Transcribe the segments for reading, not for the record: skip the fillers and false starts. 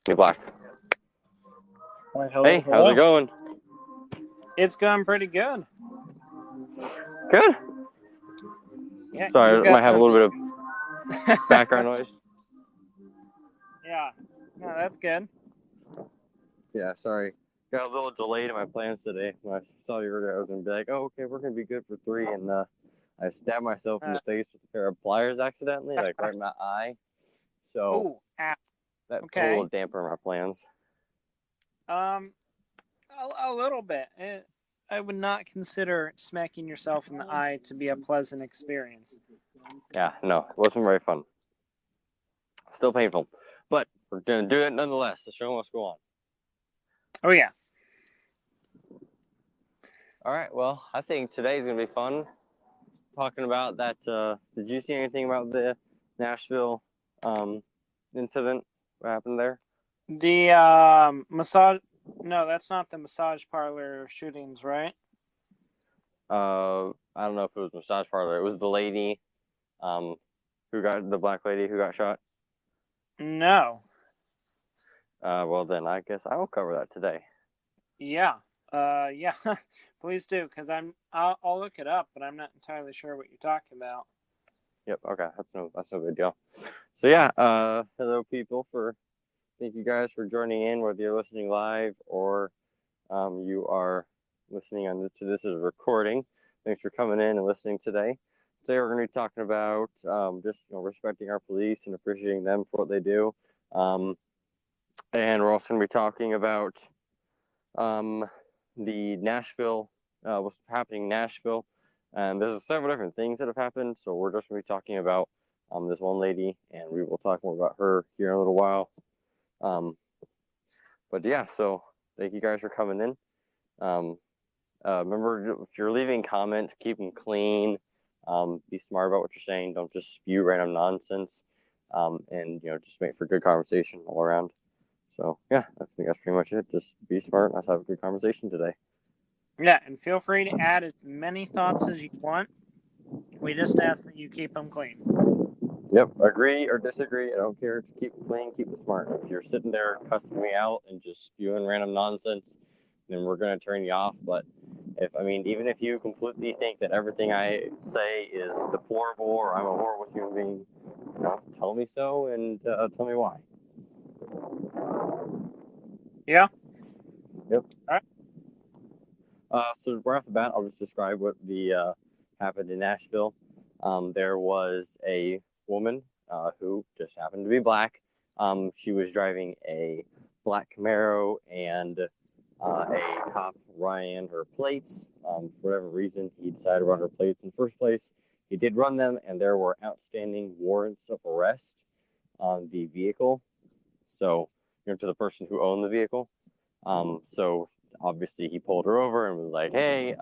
Be black. Why, hello, Hey, how's it going? It's going pretty good. Good. Yeah, Sorry, you I got might have a some... little bit of background noise. Yeah, no, that's good. Yeah, sorry. Got a little delayed in my plans today. When I saw you earlier, I was going to be like, oh, okay, we're going to be good for 3. And I stabbed myself in the face with a pair of pliers accidentally, like right in my eye. So that put a little damper on my plans. A little bit. I would not consider smacking yourself in the eye to be a pleasant experience. Yeah, no, it wasn't very fun. Still painful. But we're going to do it nonetheless. The show must go on. Oh, yeah. All right, well, I think today's going to be fun. Talking about that, did you see anything about the Nashville incident? What happened there? The massage... No, that's not the massage parlor shootings, right? I don't know if it was massage parlor. It was the lady who got, the black lady who got shot. No. Well, then I guess I will cover that today. Yeah. Yeah. Please do, because I'll look it up, but I'm not entirely sure what you're talking about. Yep. Okay. That's no big deal. So yeah. Hello, people. Thank you guys for joining in, whether you're listening live or you are listening to this as a recording. Thanks for coming in and listening today. Today we're going to be talking about just respecting our police and appreciating them for what they do. And we're also going to be talking about the Nashville, what's happening in Nashville. And there's several different things that have happened. So we're just going to be talking about this one lady, and we will talk more about her here in a little while. But yeah, so thank you guys for coming in. Remember, if you're leaving comments, keep them clean. Be smart about what you're saying. Don't just spew random nonsense. And just make for good conversation all around. So yeah, I think that's pretty much it. Just be smart. Let's have a good conversation today. Yeah, and feel free to add as many thoughts as you want. We just ask that you keep them clean. Yep, agree or disagree. I don't care. Keep it clean, keep it smart. If you're sitting there cussing me out and just spewing random nonsense, then we're gonna turn you off. But even if you completely think that everything I say is deplorable or I'm a horrible human being, tell me so and tell me why. Yeah. Yep. All right. So right off the bat, I'll just describe what happened in Nashville. There was a woman who just happened to be black. She was driving a black Camaro, and a cop ran her plates. For whatever reason, he decided to run her plates in the first place. He did run them, and there were outstanding warrants of arrest on the vehicle. So, to the person who owned the vehicle. So obviously he pulled her over and was like, hey,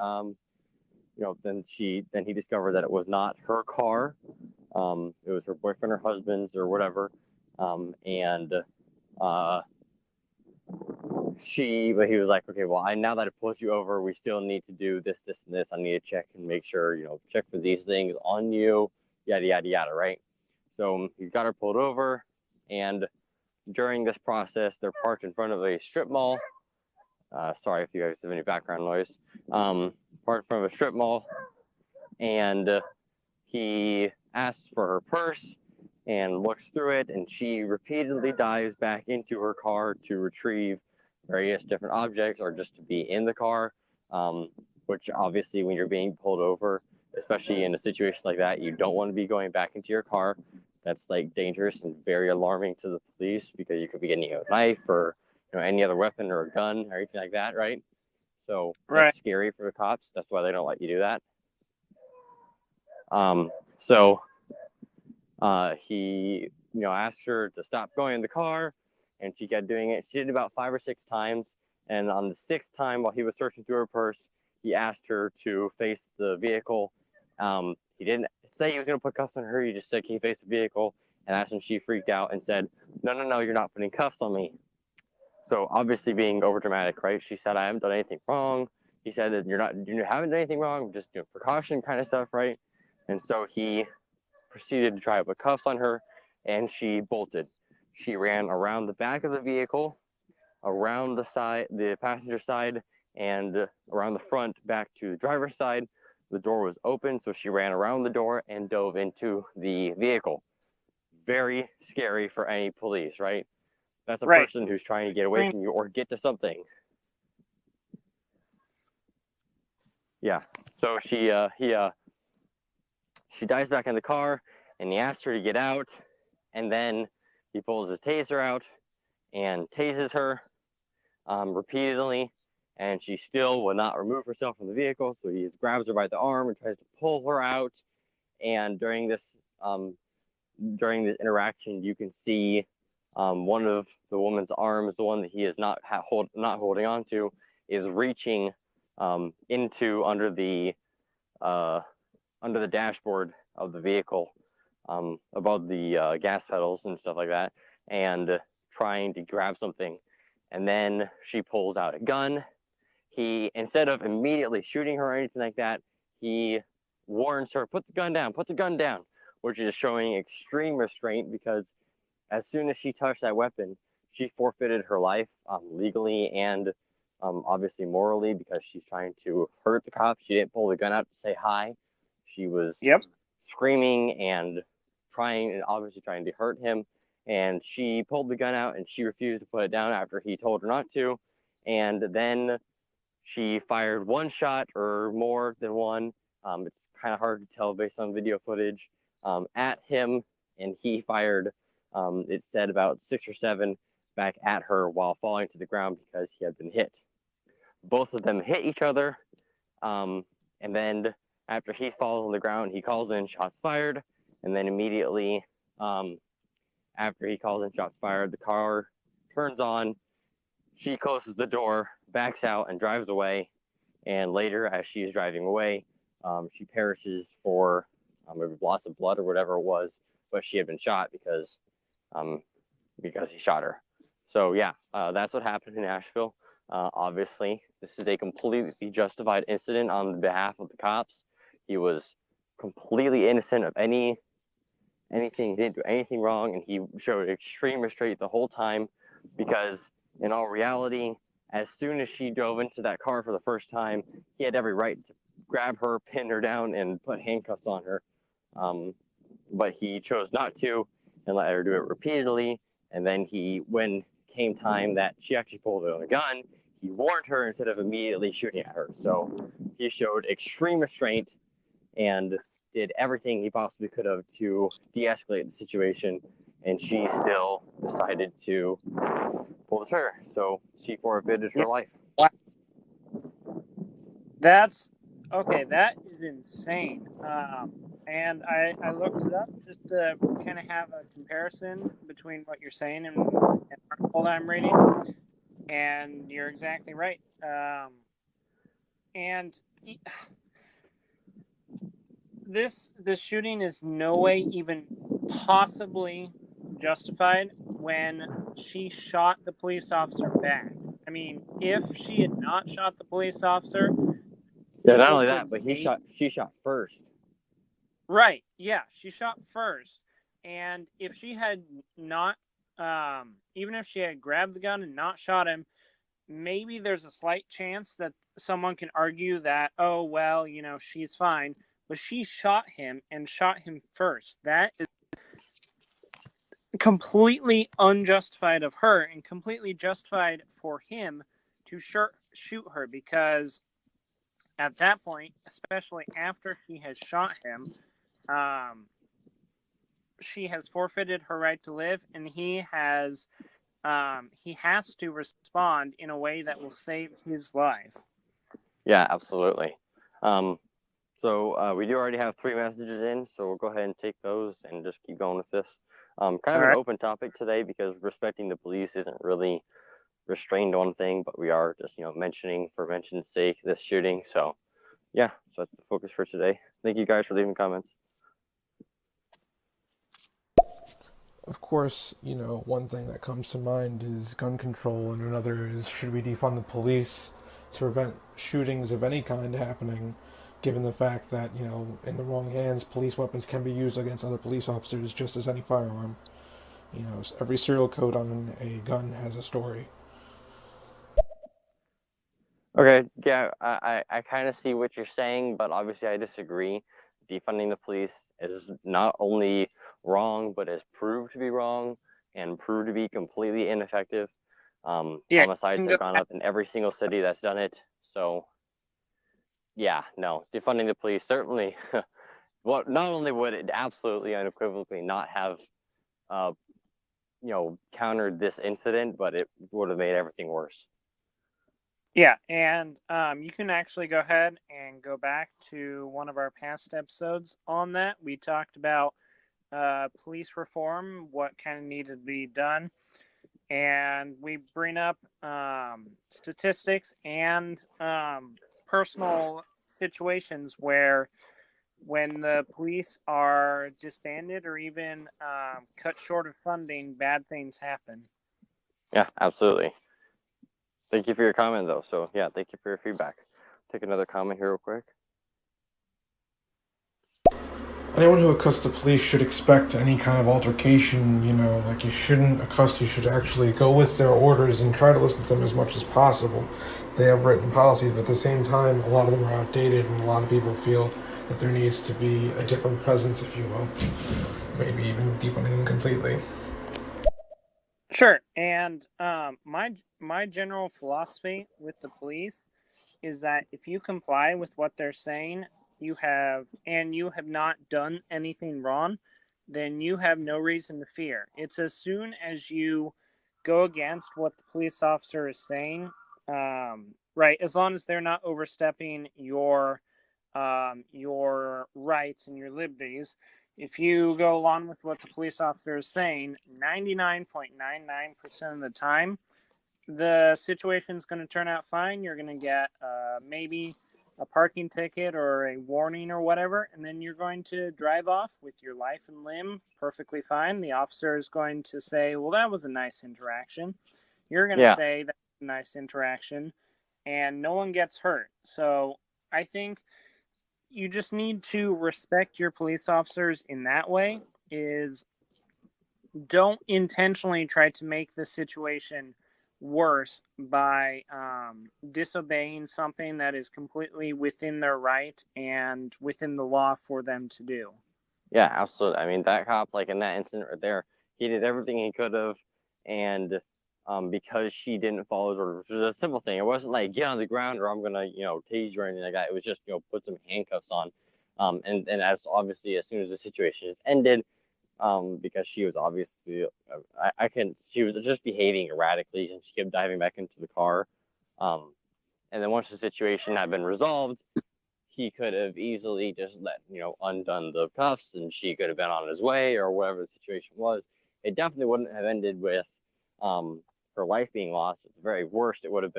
then he discovered that it was not her car. It was her boyfriend or husband's or whatever. But he was like, okay, well, now that I pulled you over, we still need to do this, this, and this. I need to check and make sure, check for these things on you, yada, yada, yada, right? So he's got her pulled over, and during this process, they're parked in front of a strip mall. Sorry if you guys have any background noise. Parked in front of a strip mall, and he asks for her purse and looks through it, and she repeatedly dives back into her car to retrieve various different objects or just to be in the car, which obviously when you're being pulled over, especially in a situation like that, you don't want to be going back into your car. That's like dangerous and very alarming to the police because you could be getting a knife or any other weapon or a gun or anything like that, right? So that's scary for the cops. That's why they don't let you do that. He asked her to stop going in the car, and she kept doing it. She did it about 5 or 6 times, and on the 6th time, while he was searching through her purse, he asked her to face the vehicle. He didn't say he was going to put cuffs on her. He just said, can you face the vehicle? And that's when she freaked out and said, no, you're not putting cuffs on me. So obviously being overdramatic, right? She said, I haven't done anything wrong. He said that you haven't done anything wrong, just precaution kind of stuff, right? And so he proceeded to try to put cuffs on her, and she bolted. she ran around the back of the vehicle, around the passenger side, and around the front back to the driver's side. The door was open, so she ran around the door and dove into the vehicle. Very scary for any police, right? That's a person who's trying to get away from you or get to something. Yeah. So she dives back in the car, and he asks her to get out, and then he pulls his taser out and tases her repeatedly, and she still will not remove herself from the vehicle. So he just grabs her by the arm and tries to pull her out. And during this interaction, you can see one of the woman's arms, the one that he is not holding on to, is reaching into under the dashboard of the vehicle, above the gas pedals and stuff like that, and trying to grab something. And then she pulls out a gun. He, instead of immediately shooting her or anything like that, he warns her, put the gun down, which is showing extreme restraint, because as soon as she touched that weapon, she forfeited her life, legally and obviously morally, because she's trying to hurt the cops. She didn't pull the gun out to say hi. She was screaming and obviously trying to hurt him. And she pulled the gun out, and she refused to put it down after he told her not to. And then she fired one shot, or more than one. It's kind of hard to tell based on video footage, at him, and he fired, it said about 6 or 7 back at her while falling to the ground because he had been hit. Both of them hit each other, and then after he falls on the ground, he calls in shots fired, and then immediately after he calls in shots fired, the car turns on, she closes the door, backs out, and drives away. And later, as she's driving away, she perishes for loss of blood or whatever it was, but she had been shot because he shot her. So yeah, that's what happened in Nashville. Obviously, this is a completely justified incident on behalf of the cops. He was completely innocent of anything. He didn't do anything wrong, and he showed extreme restraint the whole time, because in all reality, as soon as she drove into that car for the first time, he had every right to grab her, pin her down, and put handcuffs on her. But he chose not to and let her do it repeatedly. And then when came time that she actually pulled out a gun, he warned her instead of immediately shooting at her. So he showed extreme restraint and did everything he possibly could have to de-escalate the situation, and she still decided to pull the trigger. So she forfeited her life. That's okay. That is insane. And I looked it up just to kind of have a comparison between what you're saying and the article that I'm reading. And you're exactly right. This shooting is no way even possibly justified when she shot the police officer back. I mean, if she had not shot the police officer, not only that, but she shot first. Right. Yeah, she shot first. And if she had not, even if she had grabbed the gun and not shot him, maybe there's a slight chance that someone can argue that, oh, well, she's fine. But she shot him and shot him first. That is completely unjustified of her and completely justified for him to shoot her, because at that point, especially after he has shot him, she has forfeited her right to live, and he has to respond in a way that will save his life. Yeah, absolutely. So we do already have 3 messages in, so we'll go ahead and take those and just keep going with this. Kind of an open topic today, because respecting the police isn't really restrained on thing, but we are just, mentioning for mention's sake this shooting. So yeah, so that's the focus for today. Thank you guys for leaving comments. Of course, one thing that comes to mind is gun control, and another is, should we defund the police to prevent shootings of any kind happening, given the fact that, in the wrong hands, police weapons can be used against other police officers just as any firearm. You know, every serial code on a gun has a story. Okay, yeah, I kind of see what you're saying, but obviously I disagree. Defunding the police is not only wrong, but is proved to be wrong and proved to be completely ineffective. Yeah, you Homicides can have go gone back. up in every single city that's done it. So, yeah, no, defunding the police certainly. Well, not only would it absolutely unequivocally not have, uh, countered this incident, but it would have made everything worse. Yeah, and you can actually go ahead and go back to one of our past episodes on that. We talked about police reform, what kind of needed to be done, and we bring up statistics and personal situations where when the police are disbanded or even cut short of funding, bad things happen. Yeah, absolutely. Thank you for your comment, though. So, yeah, thank you for your feedback. Take another comment here, real quick. Anyone who accosts the police should expect any kind of altercation, you know, like you shouldn't accost, you should actually go with their orders and try to listen to them as much as possible. They have written policies, but at the same time, a lot of them are outdated, and a lot of people feel that there needs to be a different presence, if you will. Maybe even defunding them completely. Sure, and my general philosophy with the police is that if you comply with what they're saying, you have not done anything wrong, then you have no reason to fear. It's as soon as you go against what the police officer is saying, right? As long as they're not overstepping your rights and your liberties. If you go along with what the police officer is saying, 99.99% of the time, the situation's going to turn out fine. You're going to get maybe a parking ticket or a warning or whatever, and then you're going to drive off with your life and limb perfectly fine. The officer is going to say, well, that was a nice interaction. You're going to Yeah, say that's a nice interaction, and no one gets hurt. So I think you just need to respect your police officers in that way. Is don't intentionally try to make the situation worse by disobeying something that is completely within their right and within the law for them to do. yeah, absolutely. I mean, that cop, like in that incident right there, he did everything he could have, and because she didn't follow his orders, which was a simple thing. It wasn't like get on the ground or I'm gonna, tase you or anything like that. It was just, put some handcuffs on, and as obviously as soon as the situation is ended, because she was obviously, she was just behaving erratically, and she kept diving back into the car, and then once the situation had been resolved, he could have easily just undone the cuffs, and she could have been on his way or whatever the situation was. It definitely wouldn't have ended with her life being lost. At the very worst, it would have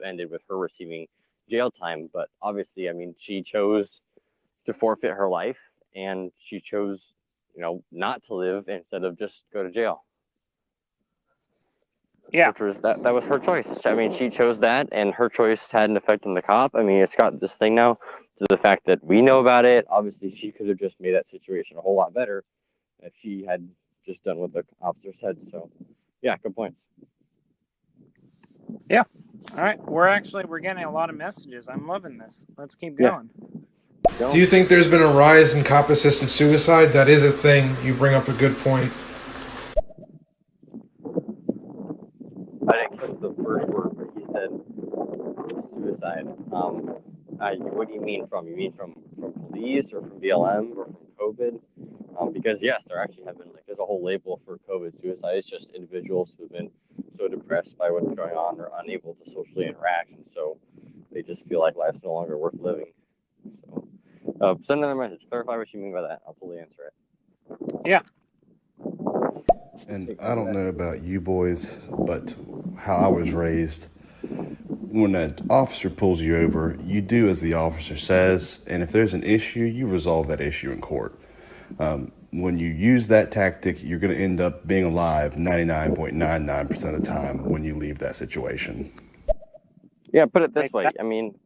ended with her receiving jail time. But obviously, I mean, she chose to forfeit her life, and she chose, not to live instead of just go to jail. Yeah. Which was that was her choice. I mean, she chose that, and her choice had an effect on the cop. I mean, it's got this thing now to the fact that we know about it. Obviously, she could have just made that situation a whole lot better if she had just done what the officer said. So, yeah, good points. Yeah. All right. We're getting a lot of messages. I'm loving this. Let's keep going. Yeah. Do you think there's been a rise in cop assisted suicide? That is a thing. You bring up a good point. I didn't catch the first word, but he said suicide. What do you mean from? You mean from police or from BLM or from COVID? Because yes, there actually have been there's a whole label for COVID suicide. It's just individuals who've been so depressed by what's going on or unable to socially interact, and so they just feel like life's no longer worth living. So, send another message. Clarify what you mean by that. I'll totally answer it. Yeah. And I don't know about you boys, but how I was raised, when an officer pulls you over, you do as the officer says, and if there's an issue, you resolve that issue in court. When you use that tactic, you're going to end up being alive 99.99% of the time when you leave that situation. Yeah, put it this way. I mean,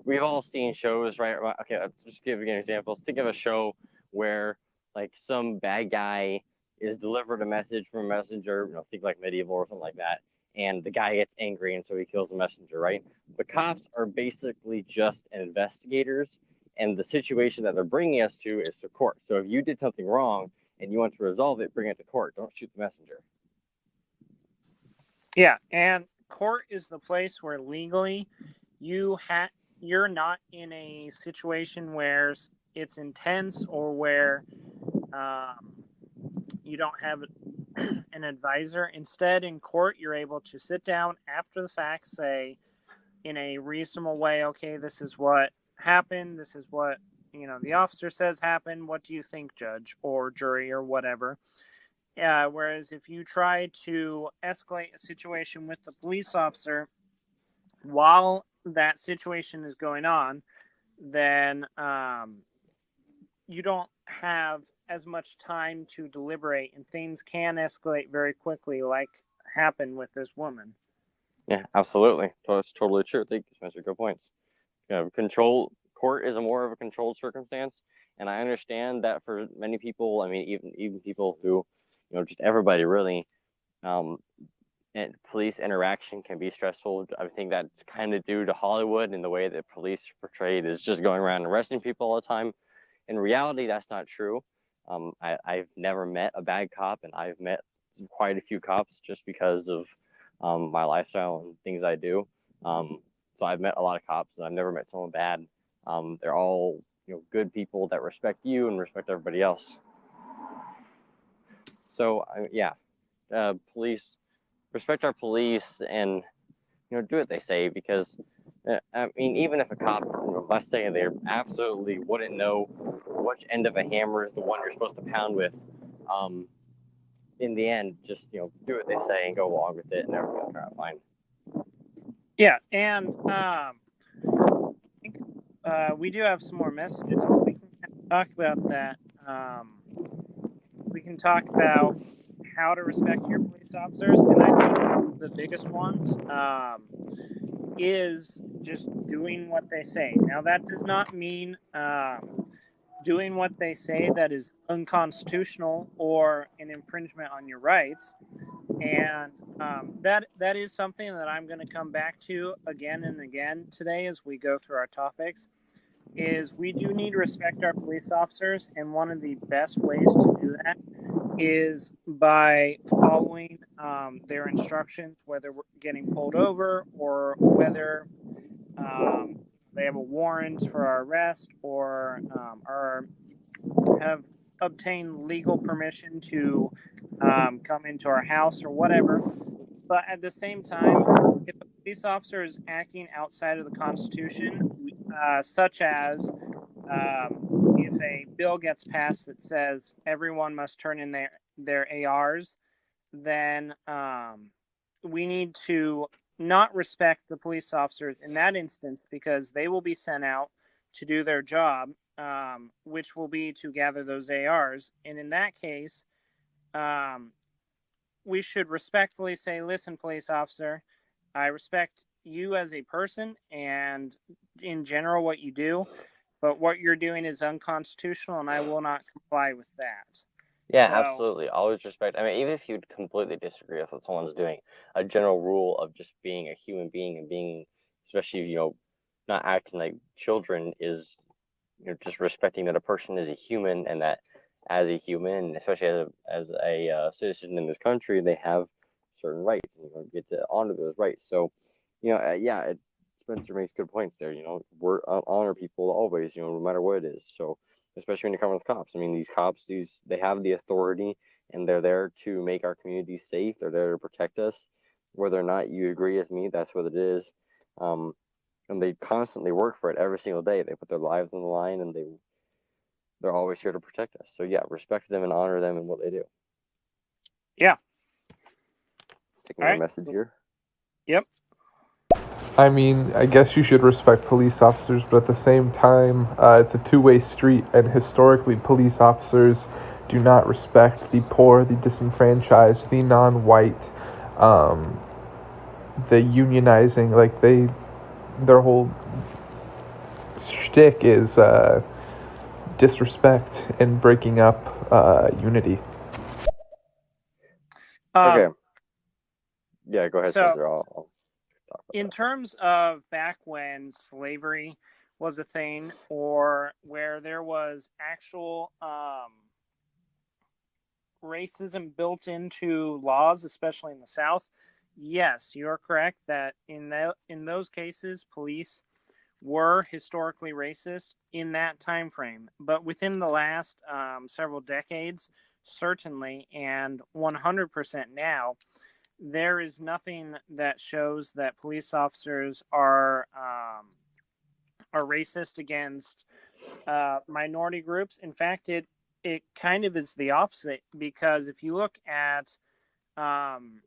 we've all seen shows, right? Okay, let's just give you an example. Think of a show where like some bad guy is delivered a message from a messenger, think like medieval or something like that, and the guy gets angry and so he kills the messenger, right? The cops are basically just investigators, and the situation that they're bringing us to is to court. So if you did something wrong and you want to resolve it, bring it to court. Don't shoot the messenger. Yeah, and court is the place where legally you're not in a situation where it's intense or where you don't have an advisor. Instead, in court, you're able to sit down after the fact, say in a reasonable way, okay, this is what happened. This is what, the officer says happened. What do you think, judge or jury or whatever? Whereas if you try to escalate a situation with the police officer while that situation is going on, then you don't have as much time to deliberate, and things can escalate very quickly, like happened with this woman. Yeah, absolutely. That's totally true. Thank you, Spencer. Good points. Court is more of a controlled circumstance, and I understand that for many people, I mean, even people who, just everybody really, and police interaction can be stressful. I think that's kind of due to Hollywood and the way that police are portrayed is just going around arresting people all the time. In reality, that's not true. I've never met a bad cop, and I've met quite a few cops just because of my lifestyle and things I do. So I've met a lot of cops, and I've never met someone bad. They're all good people that respect you and respect everybody else. So police, respect our police, and do what they say, because I mean, even if a cop, let's say they absolutely wouldn't know which end of a hammer is the one you're supposed to pound with, in the end, just do what they say and go along with it, and everything will turn out fine. Yeah, and I think we do have some more messages, but we can talk about that. We can talk about how to respect your police officers, and I think the biggest ones is just doing what they say. Now, that does not mean doing what they say that is unconstitutional or an infringement on your rights. And that is something that I'm going to come back to again and again today as we go through our topics, is we do need to respect our police officers, and one of the best ways to do that is by following their instructions, whether we're getting pulled over or whether they have a warrant for our arrest or have obtained legal permission to come into our house or whatever. But at the same time, if a police officer is acting outside of the Constitution, such as if a bill gets passed that says everyone must turn in their ARs, then we need to not respect the police officers in that instance, because they will be sent out to do their job, which will be to gather those ARs. And in that case, we should respectfully say, listen, police officer, I respect you as a person and in general what you do, but what you're doing is unconstitutional, and I will not comply with that. Yeah, absolutely. Always respect. I mean, even if you completely disagree with what someone's doing, a general rule of just being a human being and being, especially, not acting like children, is, just respecting that a person is a human, and that as a human, especially as a citizen in this country, they have certain rights, and you get to honor those rights. So, Spencer makes good points there. We're honor people always, no matter what it is. So, especially when you come with cops. I mean, these cops, they have the authority, and they're there to make our community safe. They're there to protect us. Whether or not you agree with me, that's what it is. And they constantly work for it every single day. They put their lives on the line, and they're always here to protect us. So yeah, respect them and honor them in what they do. Yeah. Taking a message here. Yep. I mean, I guess you should respect police officers, but at the same time, it's a two-way street, and historically, police officers do not respect the poor, the disenfranchised, the non-white, the unionizing. Like, their whole shtick is disrespect and breaking up unity. Okay. Yeah, go ahead, So Spencer. I'll talk about in that. terms of back when slavery was a thing, or where there was actual racism built into laws, especially in the South, yes, you're correct that in those cases, police were historically racist in that time frame. But within the last several decades, certainly, and 100% now, there is nothing that shows that police officers are racist against minority groups. In fact, it kind of is the opposite, because if you look at um,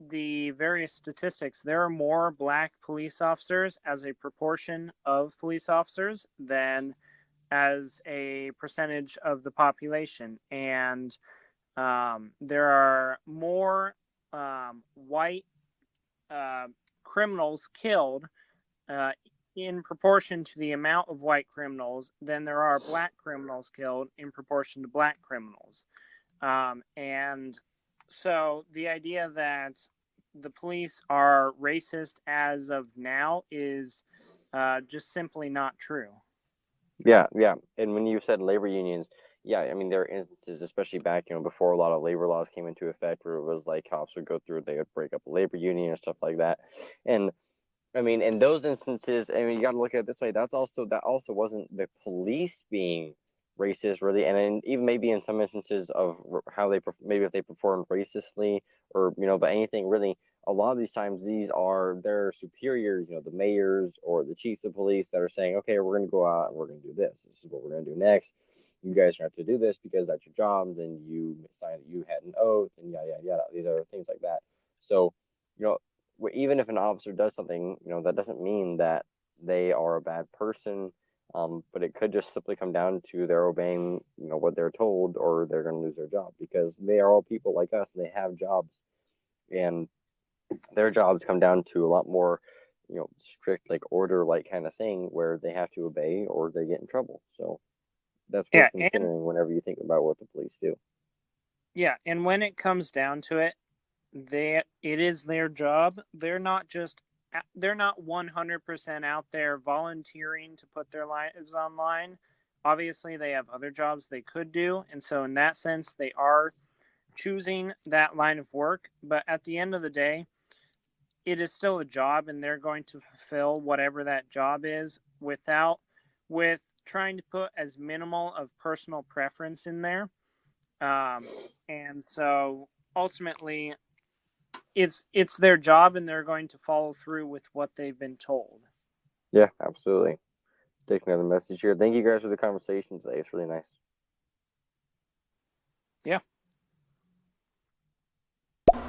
the various statistics, there are more black police officers as a proportion of police officers than as a percentage of the population, and there are more white uh, criminals killed uh, in proportion to the amount of white criminals than there are black criminals killed in proportion to black criminals. And so the idea that the police are racist as of now is just simply not true. Yeah. And when you said labor unions, yeah, I mean, there are instances, especially back, before a lot of labor laws came into effect, where it was like cops would go through, they would break up a labor union and stuff like that. And I mean, in those instances, I mean, you got to look at it this way. That also wasn't the police being racist, really, and then even maybe in some instances of how maybe if they performed racistly, or but anything really. A lot of these times, these are their superiors, the mayors or the chiefs of police that are saying, okay, we're going to go out and we're going to do this. This is what we're going to do next. You guys have to do this because that's your jobs, and you signed, you had an oath, and yada yada yada. These are things like that. So, you know, even if an officer does something, that doesn't mean that they are a bad person. But it could just simply come down to they're obeying, what they're told, or they're going to lose their job, because they are all people like us, and they have jobs, and their jobs come down to a lot more, strict, like order, like kind of thing, where they have to obey or they get in trouble. So that's Yeah, worth considering whenever you think about what the police do. Yeah, and when it comes down to it, it is their job. They're not 100% out there volunteering to put their lives online. Obviously, they have other jobs they could do, and so in that sense, they are choosing that line of work. But at the end of the day, it is still a job, and they're going to fulfill whatever that job is with trying to put as minimal of personal preference in there. And so ultimately, it's their job, and they're going to follow through with what they've been told. Yeah, absolutely. Taking another message here. Thank you guys for the conversation today. It's really nice. Yeah.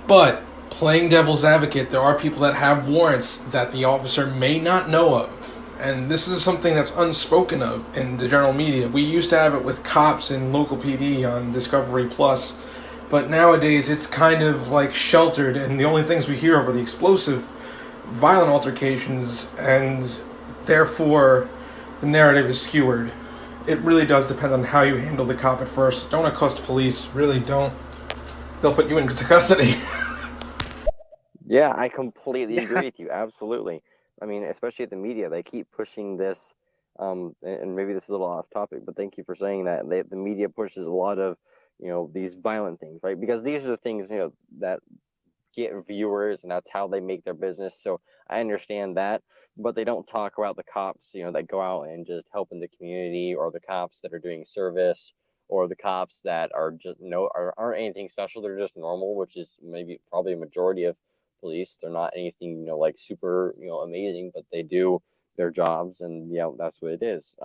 But playing devil's advocate, there are people that have warrants that the officer may not know of. And this is something that's unspoken of in the general media. We used to have it with cops and local PD on Discovery Plus, but nowadays it's kind of like sheltered, and the only things we hear of are the explosive, violent altercations, and therefore the narrative is skewered. It really does depend on how you handle the cop at first. Don't accost police, really don't. They'll put you into custody. Yeah, I completely agree with you. Absolutely. I mean, especially at the media, they keep pushing this. And maybe this is a little off topic, but thank you for saying that. The media pushes a lot of, these violent things, right? Because these are the things, that get viewers, and that's how they make their business. So I understand that, but they don't talk about the cops, that go out and just help in the community, or the cops that are doing service, or the cops that are just aren't anything special. They're just normal, which is maybe probably a majority of police. They're not anything, like super, amazing, but they do their jobs, and that's what it is.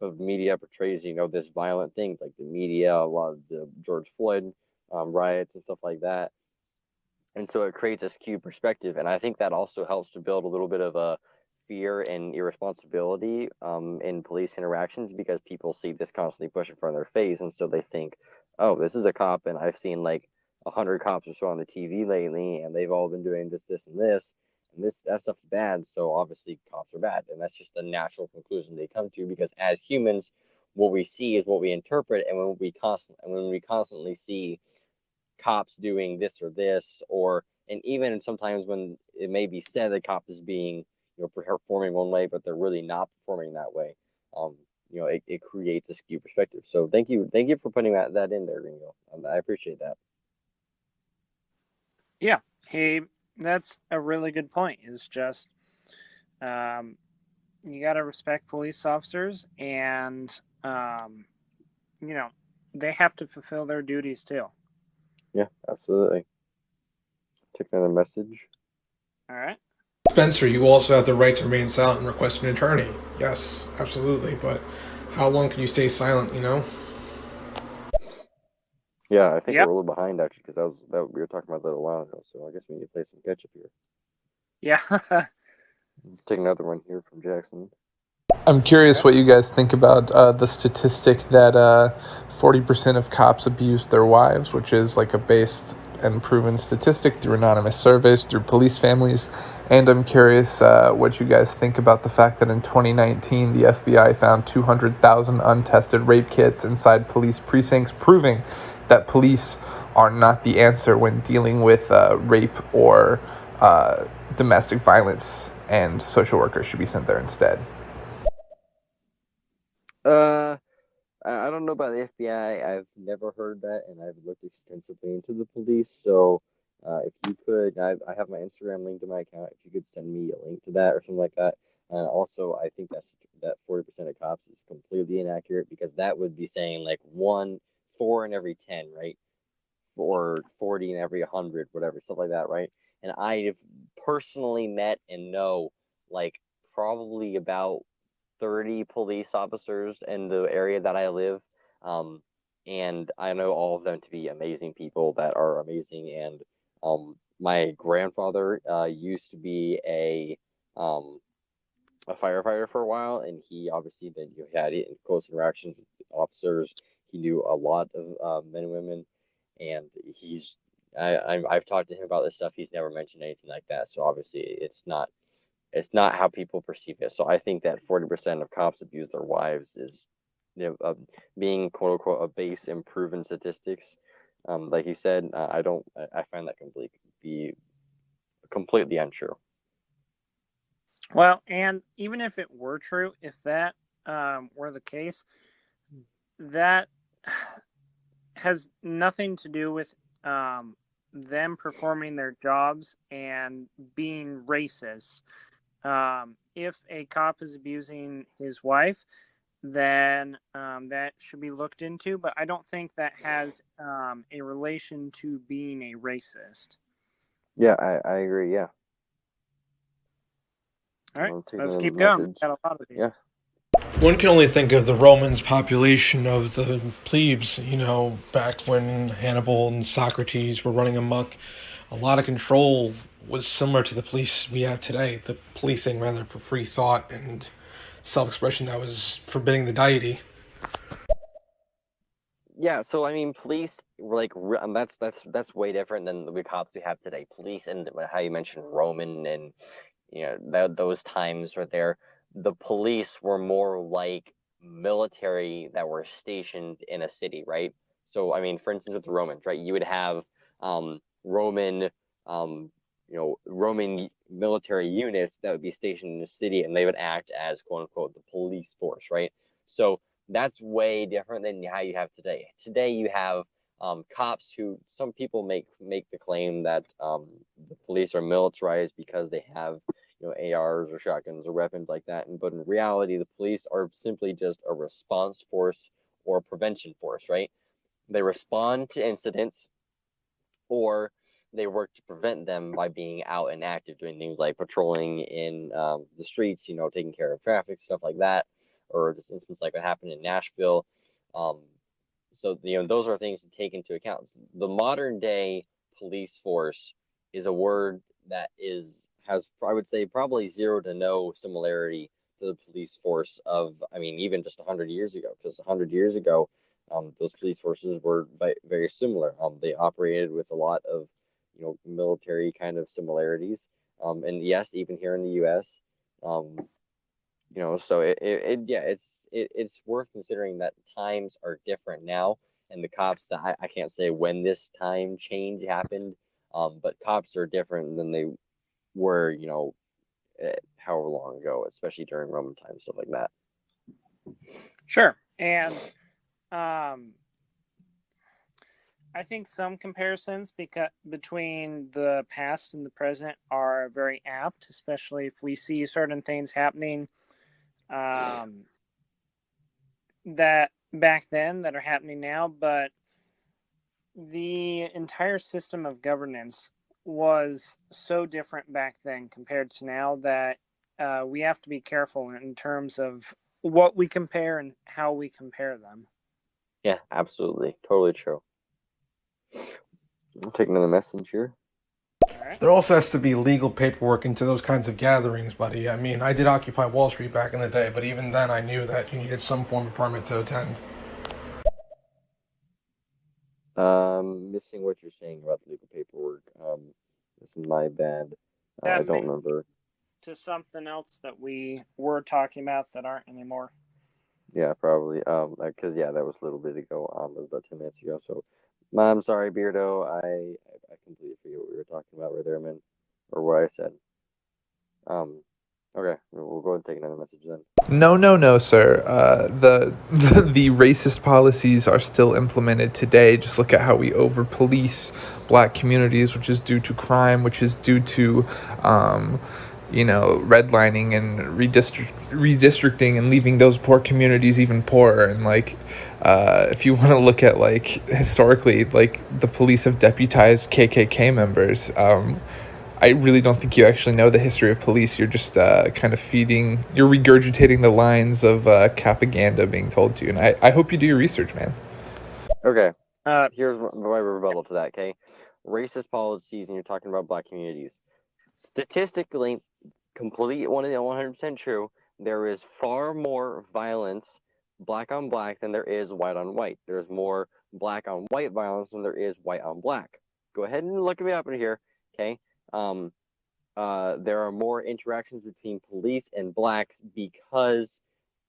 But media portrays, this violent thing, like the media, a lot of the George Floyd riots and stuff like that. And so it creates a skewed perspective, and I think that also helps to build a little bit of a fear and irresponsibility in police interactions, because people see this constantly pushed in front of their face, and so they think, oh, this is a cop, and I've seen like 100 cops or so on the TV lately, and they've all been doing this, and that stuff's bad. So obviously cops are bad, and that's just the natural conclusion they come to, because as humans, what we see is what we interpret, and when we constantly see cops doing this or this, or and even sometimes when it may be said the cop is being performing one way, but they're really not performing that way. It creates a skewed perspective. So thank you for putting that in there, Ringo. I appreciate that. Yeah, that's a really good point. It's just you got to respect police officers, and they have to fulfill their duties too. Yeah, absolutely. Take another message. All right. Spencer, you also have the right to remain silent and request an attorney. Yes, absolutely. But how long can you stay silent, Yeah, I think Yep. we're a little behind actually, because we were talking about that a while ago. So I guess we need to play some catch up here. Yeah. Take another one here from Jackson. I'm curious what you guys think about the statistic that 40% of cops abuse their wives, which is like a based and proven statistic through anonymous surveys, through police families. And I'm curious what you guys think about the fact that in 2019, the FBI found 200,000 untested rape kits inside police precincts, proving that police are not the answer when dealing with rape or domestic violence, and social workers should be sent there instead. I don't know about the FBI. I've never heard that, and I've looked extensively into the police. So, if you could, I have my Instagram linked to my account. If you could send me a link to that or something like that. Also, I think that 40% of cops is completely inaccurate, because that would be saying like 4 in every 10, right? For 40 in every 100, whatever, stuff like that, right? And I've personally met and know like probably about 30 police officers in the area that I live. And I know all of them to be amazing people that are amazing. And my grandfather used to be a firefighter for a while, and he obviously then had close interactions with officers. He knew a lot of men and women, and I've talked to him about this stuff. He's never mentioned anything like that. So obviously it's not how people perceive it. So I think that 40% of cops abuse their wives is being quote unquote a base and proven statistics. Like you said, I find that completely untrue. Well, and even if it were true, if that were the case, that has nothing to do with them performing their jobs and being racist. If a cop is abusing his wife, then that should be looked into. But I don't think that has a relation to being a racist. Yeah, I agree. Yeah. All right, let's keep going. We've got a lot of these. Yeah. One can only think of the Romans' population of the plebes, back when Hannibal and Socrates were running amok. A lot of control was similar to the police we have today, the policing rather for free thought and self-expression that was forbidding the deity. Yeah, so I mean, police like that's way different than the cops we have today. Police, and how you mentioned Roman, and those times right there, the police were more like military that were stationed in a city, right? So I mean, for instance, with the Romans, right, you would have Roman military units that would be stationed in the city, and they would act as quote unquote the police force, right? So that's way different than how you have today. Today you have cops who, some people make the claim that the police are militarized because they have ARs or shotguns or weapons like that, but in reality the police are simply just a response force or a prevention force, right? They respond to incidents, or they work to prevent them by being out and active, doing things like patrolling in the streets, taking care of traffic, stuff like that, or this instance like what happened in Nashville. So those are things to take into account. The modern day police force is a word that has I would say probably zero to no similarity to the police force of, I mean, even just 100 years ago. Because 100 years ago, those police forces were very similar. They operated with a lot of military kind of similarities. And yes, even here in the U.S. So it's worth considering that times are different now, and the cops that I can't say when this time change happened, but cops are different than they were, however long ago, especially during Roman times, stuff like that. Sure. And I think some comparisons between the past and the present are very apt, especially if we see certain things happening that back then that are happening now. But the entire system of governance was so different back then compared to now that we have to be careful in terms of what we compare and how we compare them. Yeah, absolutely. Totally true. I'll take another message here. There also has to be legal paperwork into those kinds of gatherings, buddy. I mean, I did Occupy Wall Street back in the day, but even then I knew that you needed some form of permit to attend. Missing what you're saying about the legal paperwork. It's my bad. That I don't remember. To something else that we were talking about that aren't anymore. Yeah, probably. Because that was a little bit ago. It was about 10 minutes ago. So, I'm sorry, Beardo. I completely forget what we were talking about right there, man, or what I said. Okay, we'll go ahead and take another message then. No, sir. The racist policies are still implemented today. Just look at how we over police black communities, which is due to crime, which is due to redlining and redistricting and leaving those poor communities even poorer. And if you want to look at historically, the police have deputized KKK members. I really don't think you actually know the history of police. You're just kind of you're regurgitating the lines of propaganda being told to you. And I hope you do your research, man. Okay. Here's my rebuttal to that, okay? Racist policies, and you're talking about black communities. Statistically, completely 100% true. There is far more violence black on black than there is white on white. There's more black on white violence than there is white on black. Go ahead and look me up in here, okay? There are more interactions between police and blacks because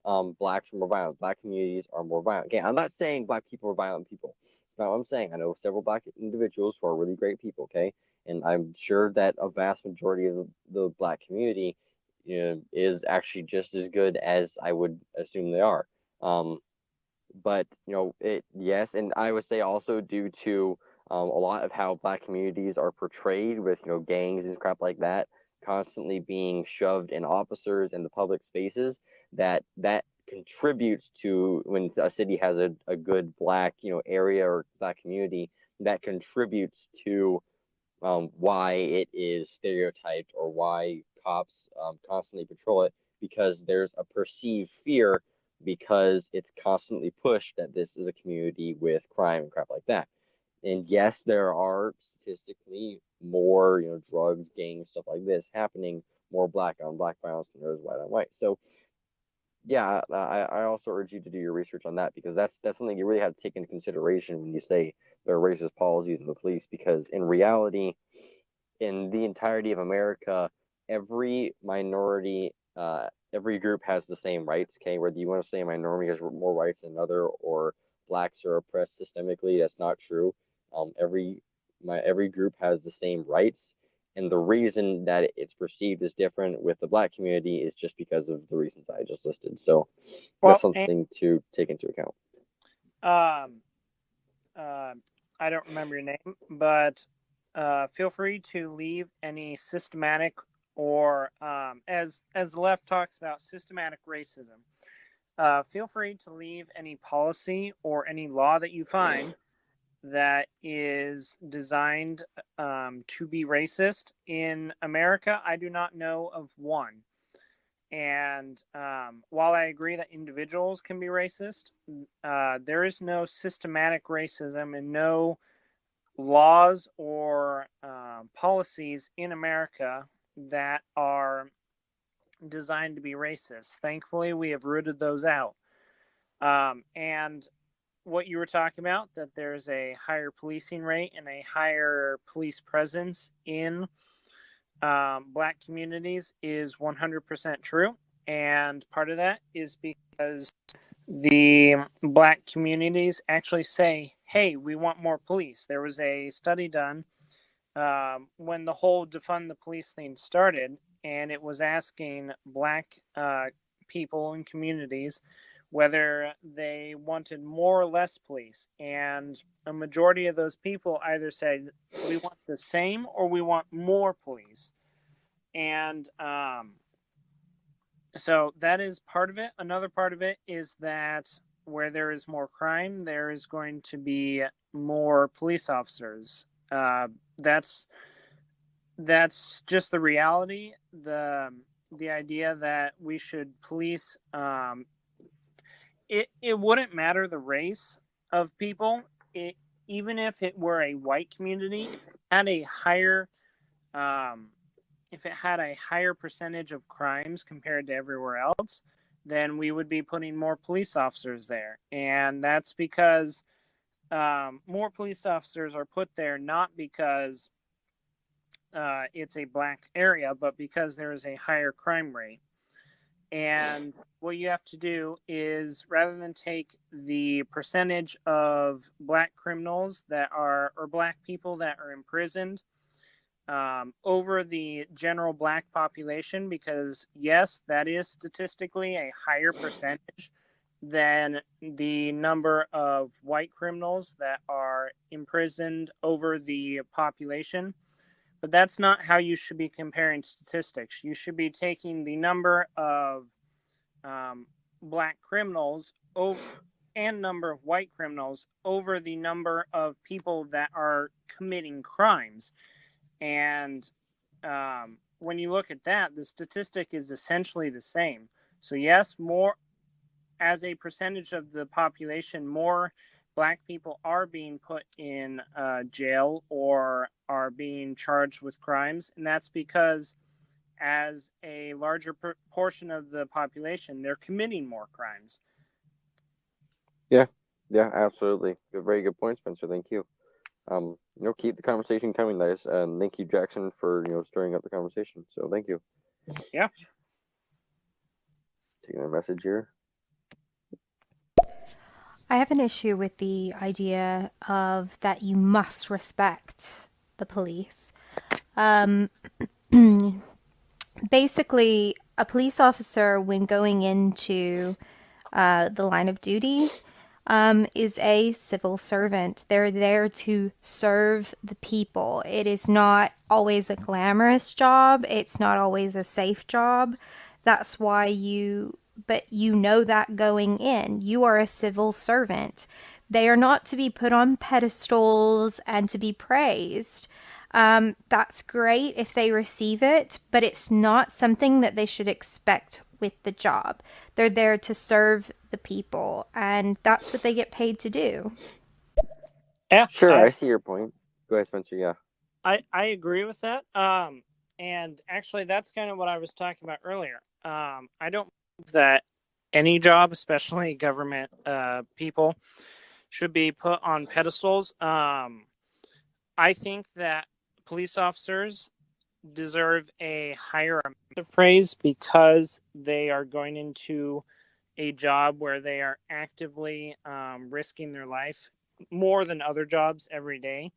blacks are more violent. Black communities are more violent. Okay, I'm not saying black people are violent people. That's not what I'm saying. I know several black individuals who are really great people, okay? And I'm sure that a vast majority of the black community is actually just as good as I would assume they are. But yes, and I would say also due to a lot of how black communities are portrayed with gangs and crap like that constantly being shoved in officers and the public's faces, that contributes to when a city has a good black area or black community, that contributes to why it is stereotyped or why cops constantly patrol it, because there's a perceived fear because it's constantly pushed that this is a community with crime and crap like that. And yes, there are statistically more, drugs, gangs, stuff like this happening, more black on black violence than there is white on white. So, yeah, I also urge you to do your research on that, because that's something you really have to take into consideration when you say there are racist policies in the police, because in reality, in the entirety of America, every minority, every group has the same rights, okay? Whether you want to say a minority has more rights than another, or blacks are oppressed systemically, that's not true. Every group has the same rights, and the reason that it's perceived as different with the black community is just because of the reasons I just listed. So that's something to take into account. I don't remember your name, but feel free to leave any systematic or as the left talks about systematic racism, feel free to leave any policy or any law that you find that is designed to be racist in America. I do not know of one. And while I agree that individuals can be racist, there is no systematic racism and no laws or policies in America that are designed to be racist. Thankfully, we have rooted those out. And what you were talking about, that there's a higher policing rate and a higher police presence in black communities, is 100% true. And part of that is because the black communities actually say, hey, we want more police. There was a study done when the whole defund the police thing started, and it was asking black people and communities whether they wanted more or less police. And a majority of those people either said, we want the same or we want more police. And so that is part of it. Another part of it is that where there is more crime, there is going to be more police officers. That's just the reality. The idea that we should police it wouldn't matter the race of people. Even if it were a white community, had a higher if it had a higher percentage of crimes compared to everywhere else, then we would be putting more police officers there. And that's because more police officers are put there not because it's a black area, but because there is a higher crime rate. And what you have to do is, rather than take the percentage of black criminals or black people that are imprisoned over the general black population, because yes, that is statistically a higher percentage than the number of white criminals that are imprisoned over the population. But that's not how you should be comparing statistics. You should be taking the number of black criminals and number of white criminals over the number of people that are committing crimes. And when you look at that, the statistic is essentially the same. So yes, more as a percentage of the population, more black people are being put in jail or are being charged with crimes. And that's because as a larger portion of the population, they're committing more crimes. Yeah, absolutely. Very good point, Spencer. Thank you. Keep the conversation coming, guys. And thank you, Jackson, for, stirring up the conversation. So thank you. Yeah. Taking a message here. I have an issue with the idea of that you must respect the police. Basically, a police officer, when going into the line of duty, is a civil servant. They're there to serve the people. It is not always a glamorous job. It's not always a safe job. That's why but you know that going in. You are a civil servant. They are not to be put on pedestals and to be praised. That's great if they receive it, but it's not something that they should expect with the job. They're there to serve the people, and that's what they get paid to do. Yeah, sure. I see your point. Go ahead, Spencer. Yeah, I agree with that. And actually, that's kind of what I was talking about earlier. I don't think that any job, especially government people, should be put on pedestals. I think that police officers deserve a higher amount of praise because they are going into a job where they are actively risking their life more than other jobs every day.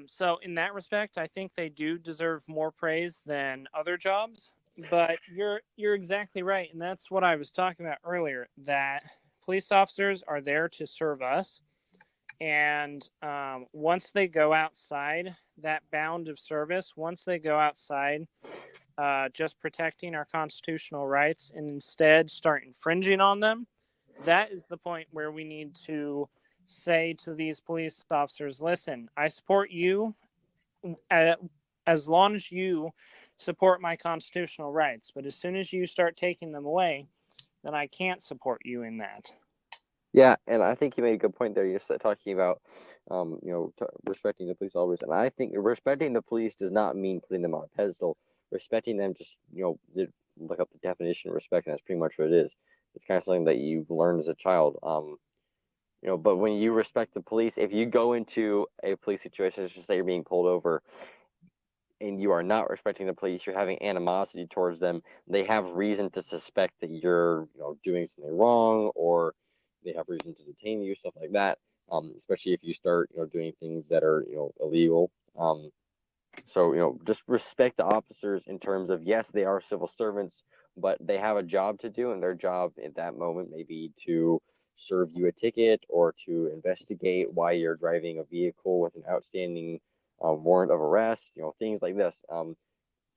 So in that respect, I think they do deserve more praise than other jobs. But you're exactly right, and that's what I was talking about earlier, that police officers are there to serve us. And once they go outside that bound of service, once they go outside just protecting our constitutional rights and instead start infringing on them, that is the point where we need to say to these police officers, listen, I support you as long as you support my constitutional rights. But as soon as you start taking them away, then I can't support you in that. Yeah, and I think you made a good point there. You're talking about, respecting the police always. And I think respecting the police does not mean putting them on a pedestal. Respecting them, just, look up the definition of respect, and that's pretty much what it is. It's kind of something that you learn as a child. But when you respect the police, if you go into a police situation, let's just say you're being pulled over, and you are not respecting the police, you're having animosity towards them, they have reason to suspect that you're, doing something wrong, or they have reason to detain you, stuff like that. Especially if you start, doing things that are, illegal. So, just respect the officers in terms of, yes, they are civil servants, but they have a job to do, and their job at that moment may be to serve you a ticket or to investigate why you're driving a vehicle with an outstanding warrant of arrest, things like this.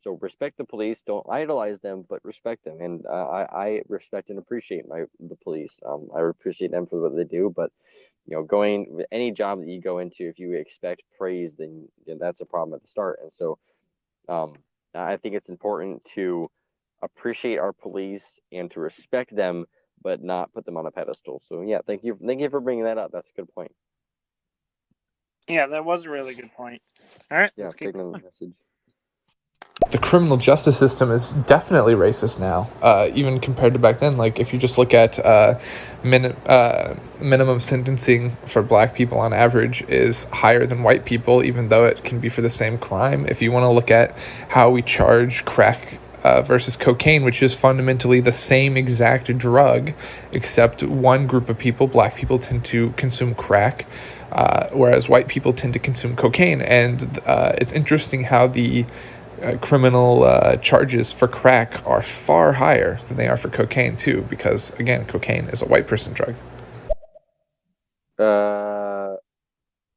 So respect the police. Don't idolize them, but respect them. And I respect and appreciate the police. I appreciate them for what they do. But going any job that you go into, if you expect praise, then that's a problem at the start. And so I think it's important to appreciate our police and to respect them, but not put them on a pedestal. So yeah, thank you for bringing that up. That's a good point. Yeah, that was a really good point. All right, Yeah, let's keep taking going. the message. The criminal justice system is definitely racist now, even compared to back then. Like, if you just look at minimum sentencing for black people on average is higher than white people, even though it can be for the same crime. If you want to look at how we charge crack versus cocaine, which is fundamentally the same exact drug, except one group of people, black people, tend to consume crack, whereas white people tend to consume cocaine. And it's interesting how the criminal charges for crack are far higher than they are for cocaine too, because again, cocaine is a white person drug. I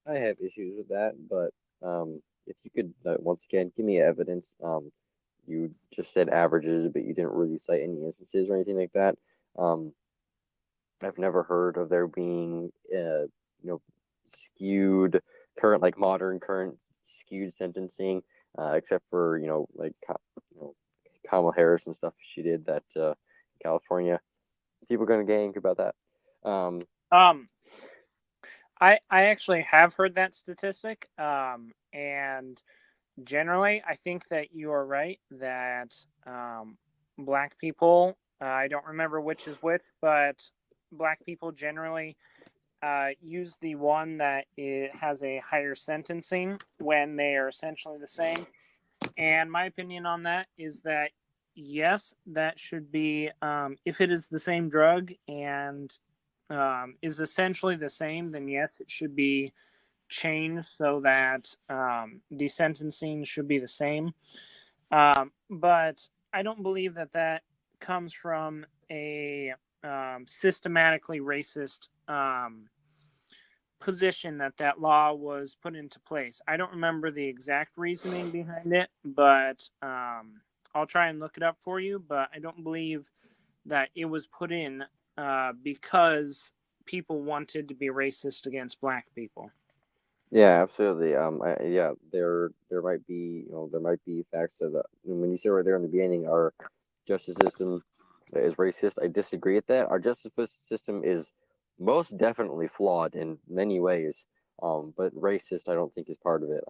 have issues with that, but if you could once again give me evidence. You just said averages, but you didn't really cite any instances or anything like that. I've never heard of there being skewed modern skewed sentencing. Except for Kamala Harris and stuff she did that in California. People are going to get angry about that. I actually have heard that statistic, and generally, I think that you are right that black people, I don't remember which is which, but black people generally use the one that it has a higher sentencing when they are essentially the same. And my opinion on that is that, yes, that should be, if it is the same drug and is essentially the same, then yes, it should be changed so that the sentencing should be the same. But I don't believe that comes from a systematically racist position that law was put into place. I don't remember the exact reasoning behind it, but I'll try and look it up for you. But I don't believe that it was put in because people wanted to be racist against black people. Yeah, absolutely. There might be facts that when you say right there in the beginning, our justice system is racist. I disagree with that. Our justice system is most definitely flawed in many ways, but racist I don't think is part of it.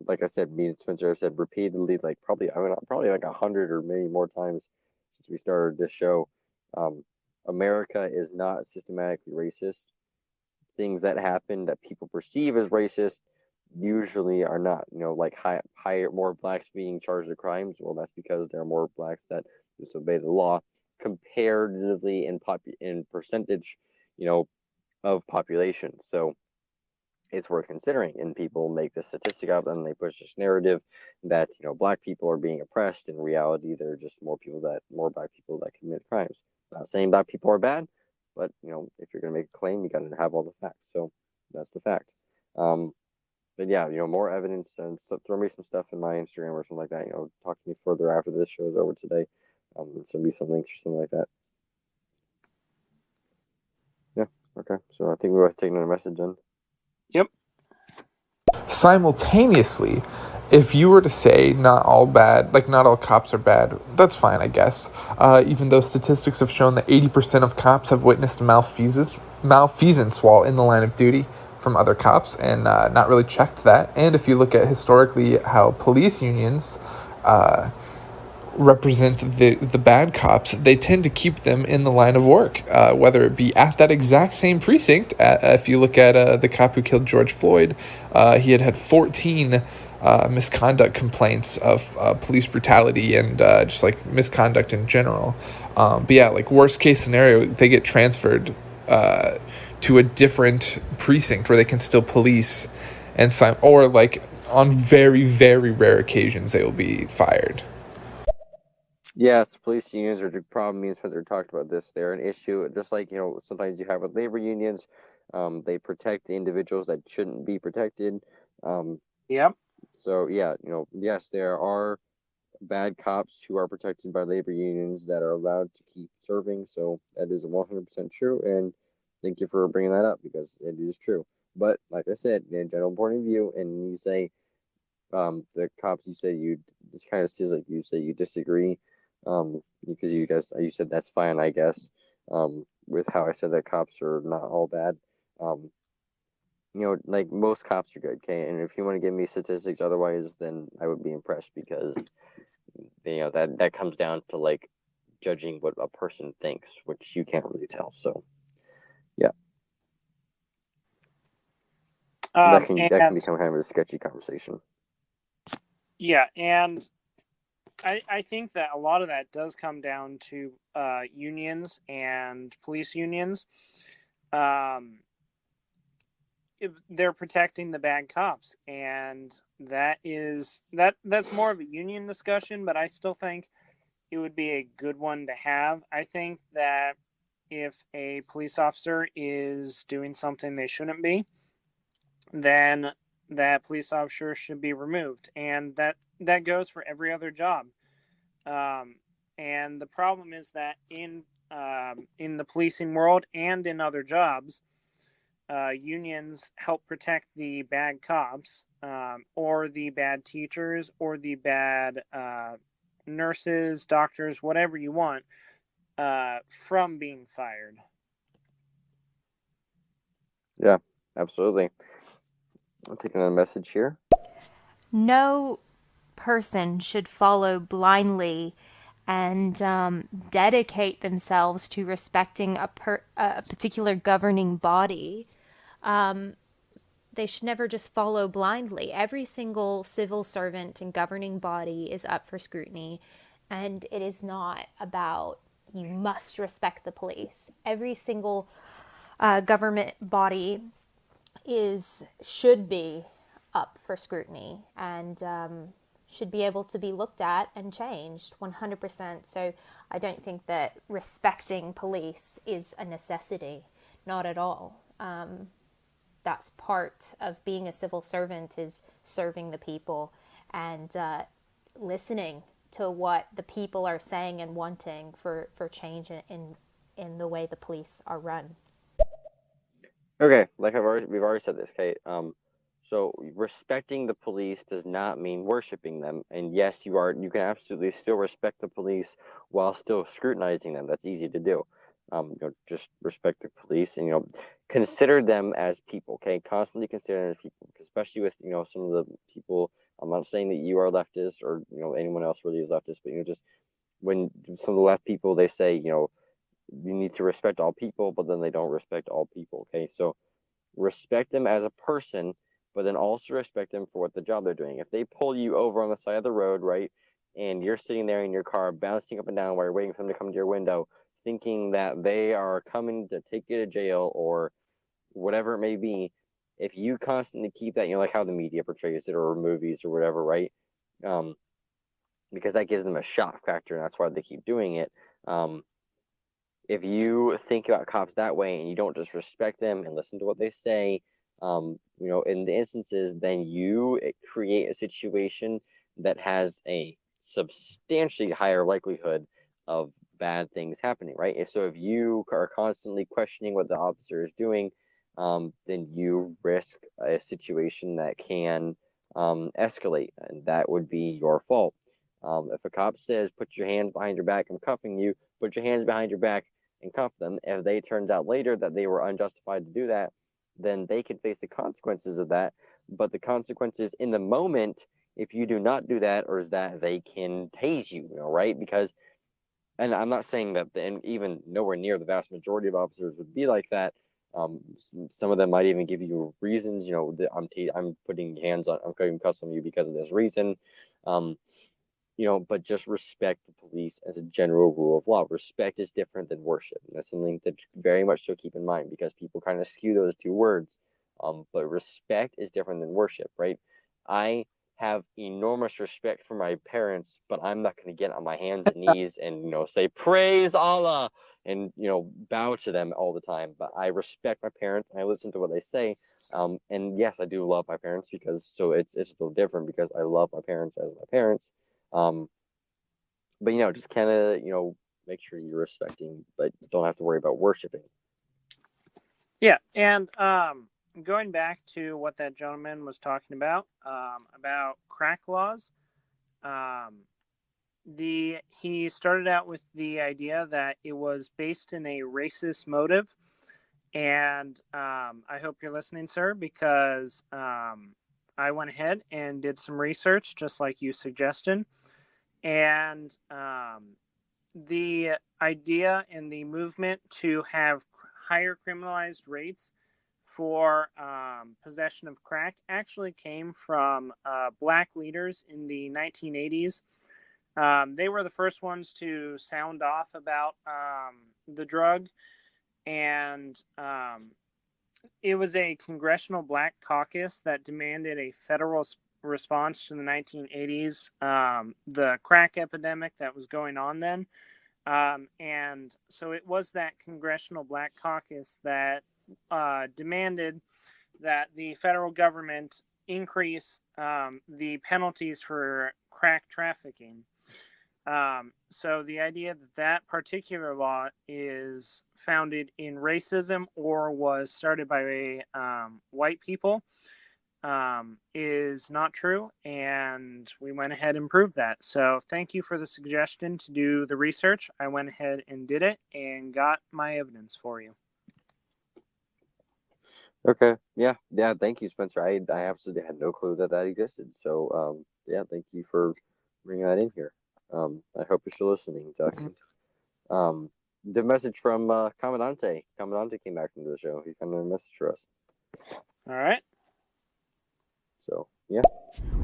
Like I said, me and Spencer have said repeatedly, probably 100 or maybe more times since we started this show, America is not systematically racist. Things that happen that people perceive as racist usually are not. Higher, more blacks being charged with crimes. Well, that's because there are more blacks that disobey the law comparatively in percentage, of population. So it's worth considering. And people make this statistic up and they push this narrative that black people are being oppressed. In reality, there are just more black people that commit crimes. Not saying black people are bad, but if you're going to make a claim, you got to have all the facts. So that's the fact. But yeah, more evidence, and throw me some stuff in my Instagram or something like that. Talk to me further after this show is over today. Send me some links or something like that. Yeah. Okay. So I think we were taking a message then. Yep. Simultaneously, if you were to say not all cops are bad, that's fine, I guess. Even though statistics have shown that 80% of cops have witnessed malfeasance while in the line of duty from other cops and not really checked that. And if you look at historically how police unions represent the bad cops, they tend to keep them in the line of work, whether it be at that exact same precinct. If you look at the cop who killed George Floyd, he had 14 misconduct complaints of police brutality and just like misconduct in general. But yeah, like worst case scenario, they get transferred to a different precinct where they can still police and or like on very, very rare occasions they will be fired. Yes, police unions are the problem. Means when they're talked about this, they're an issue. Just like sometimes you have with labor unions, they protect the individuals that shouldn't be protected. Yep. So yeah, yes, there are bad cops who are protected by labor unions that are allowed to keep serving. So that is 100% true, and thank you for bringing that up because it is true. But like I said, in a general point of view, and you say, the cops, you say it kind of seems like you say you disagree, because you said that's fine, I guess, with how I said that cops are not all bad. Like most cops are good, okay? And if you want to give me statistics otherwise, then I would be impressed because that comes down to like judging what a person thinks, which you can't really tell. So yeah, that can become kind of a sketchy conversation. Yeah, and I think that a lot of that does come down to unions and police unions. They're protecting the bad cops, and that's more of a union discussion, but I still think it would be a good one to have. I think that if a police officer is doing something they shouldn't be, then that police officer should be removed, and that goes for every other job. And the problem is that in the policing world and in other jobs, unions help protect the bad cops, or the bad teachers, or the bad nurses, doctors, whatever you want, from being fired. Yeah, absolutely. I'm taking a message here. No person should follow blindly and dedicate themselves to respecting a particular governing body. They should never just follow blindly. Every single civil servant and governing body is up for scrutiny, and it is not about you must respect the police. Every single government body should be up for scrutiny and should be able to be looked at and changed 100%. So I don't think that respecting police is a necessity, not at all. That's part of being a civil servant, is serving the people and listening to what the people are saying and wanting for change in the way the police are run. Okay, like we've already said this, Kate. So respecting the police does not mean worshiping them. And yes, you can absolutely still respect the police while still scrutinizing them. That's easy to do. Just respect the police and consider them as people. Okay, constantly consider them as people, especially with some of the people. I'm not saying that you are leftist or anyone else really is leftist, but just when some of the left people, they say you need to respect all people, but then they don't respect all people. Okay, so respect them as a person, but then also respect them for what the job they're doing. If they pull you over on the side of the road, right, and you're sitting there in your car bouncing up and down while you're waiting for them to come to your window, thinking that they are coming to take you to jail or whatever it may be, if you constantly keep that, like how the media portrays it or movies or whatever, right? Because that gives them a shock factor, and that's why they keep doing it. If you think about cops that way and you don't just respect them and listen to what they say, in the instances, then you create a situation that has a substantially higher likelihood of bad things happening, right? So if you are constantly questioning what the officer is doing, then you risk a situation that can escalate, and that would be your fault. If a cop says, put your hands behind your back, I'm cuffing you, put your hands behind your back and cuff them. If they turns out later that they were unjustified to do that, then they can face the consequences of that. But the consequences in the moment, if you do not do that, or is that they can tase you, right? Because, and I'm not saying that, and even nowhere near the vast majority of officers would be like that, Some of them might even give you reasons. I'm putting hands on, I'm putting cuffs on you because of this reason. But just respect the police as a general rule of law. Respect is different than worship. And that's something that very much so keep in mind, because people kind of skew those two words. But respect is different than worship, right? I have enormous respect for my parents, but I'm not going to get on my hands and knees and, say, praise Allah and, bow to them all the time. But I respect my parents and I listen to what they say. And yes, I do love my parents, because it's a little different, because I love my parents as my parents. But just kind of, make sure you're respecting, but don't have to worry about worshiping. Yeah. And, going back to what that gentleman was talking about crack laws, he started out with the idea that it was based in a racist motive, and I hope you're listening, sir, because I went ahead and did some research, just like you suggested, and the idea and the movement to have higher criminalized rates for possession of crack actually came from black leaders in the 1980s. They were the first ones to sound off about the drug, and it was a congressional black caucus that demanded a federal response to the 1980s, the crack epidemic that was going on then. And so it was that congressional black caucus that demanded that the federal government increase the penalties for crack trafficking. So the idea that particular law is founded in racism or was started by white people is not true, and we went ahead and proved that. So thank you for the suggestion to do the research. I went ahead and did it and got my evidence for you. Okay. Yeah. Thank you, Spencer. I absolutely had no clue that existed. So, thank you for bringing that in here. I hope you're still listening, Jackson. The message from Commandante. Commandante came back into the show. He's got a message for us. All right. So, yeah.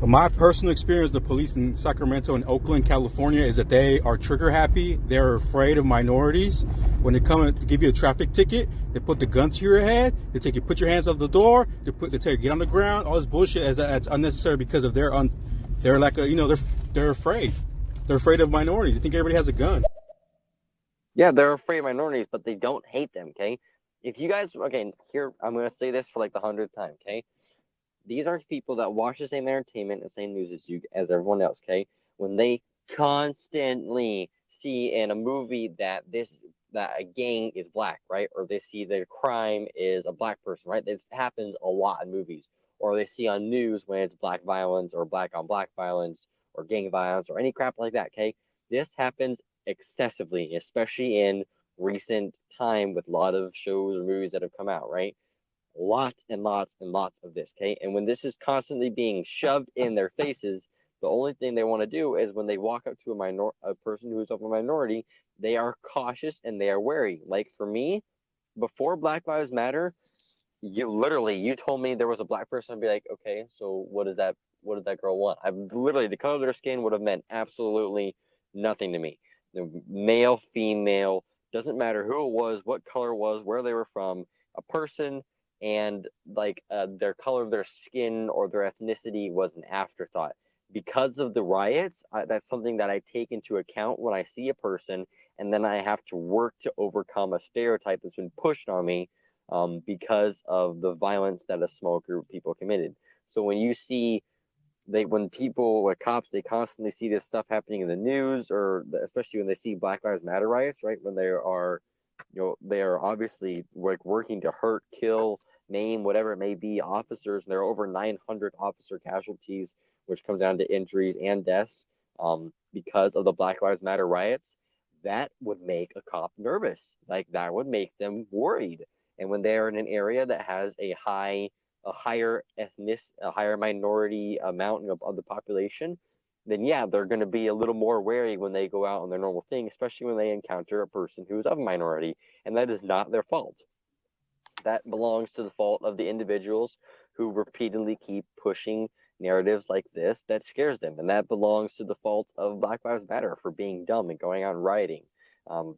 Well, my personal experience with the police in Sacramento and Oakland, California, is that they are trigger happy. They're afraid of minorities. When they come to give you a traffic ticket, they put the gun to your head. They take you, put your hands out the door. They tell you get on the ground. All this bullshit that's unnecessary because of they're like they're afraid. They're afraid of minorities. They think everybody has a gun. Yeah, they're afraid of minorities, but they don't hate them. Okay, if you guys, here I'm gonna say this for like the 100th time. Okay. These are people that watch the same entertainment and same news as everyone else, okay? When they constantly see in a movie that a gang is black, right? Or they see that a crime is a black person, right? This happens a lot in movies. Or they see on news when it's black violence or black on black violence or gang violence or any crap like that, okay? This happens excessively, especially in recent time with a lot of shows or movies that have come out, right? Lots and lots and lots of this, okay? And when this is constantly being shoved in their faces, the only thing they want to do is when they walk up to a person who is of a minority, they are cautious and they are wary. Like for me, before Black Lives Matter, you told me there was a black person, I'd be like, okay, so what does that girl want? The color of their skin would have meant absolutely nothing to me. Male, female, doesn't matter who it was, what color it was, where they were from, a person and their color of their skin or their ethnicity was an afterthought. Because of the riots, that's something that I take into account when I see a person, and then I have to work to overcome a stereotype that's been pushed on me because of the violence that a small group of people committed. So when you see cops, they constantly see this stuff happening in the news, or especially when they see Black Lives Matter riots, right? When they are obviously working to hurt, kill, name, whatever it may be, officers, and there are over 900 officer casualties, which comes down to injuries and deaths because of the Black Lives Matter riots. That would make a cop nervous. That would make them worried. And when they're in an area that has a higher minority amount of the population, then yeah, they're going to be a little more wary when they go out on their normal thing, especially when they encounter a person who is of a minority, and that is not their fault. that belongs to the fault of the individuals who repeatedly keep pushing narratives like this that scares them, and that belongs to the fault of Black Lives Matter for being dumb and going on rioting.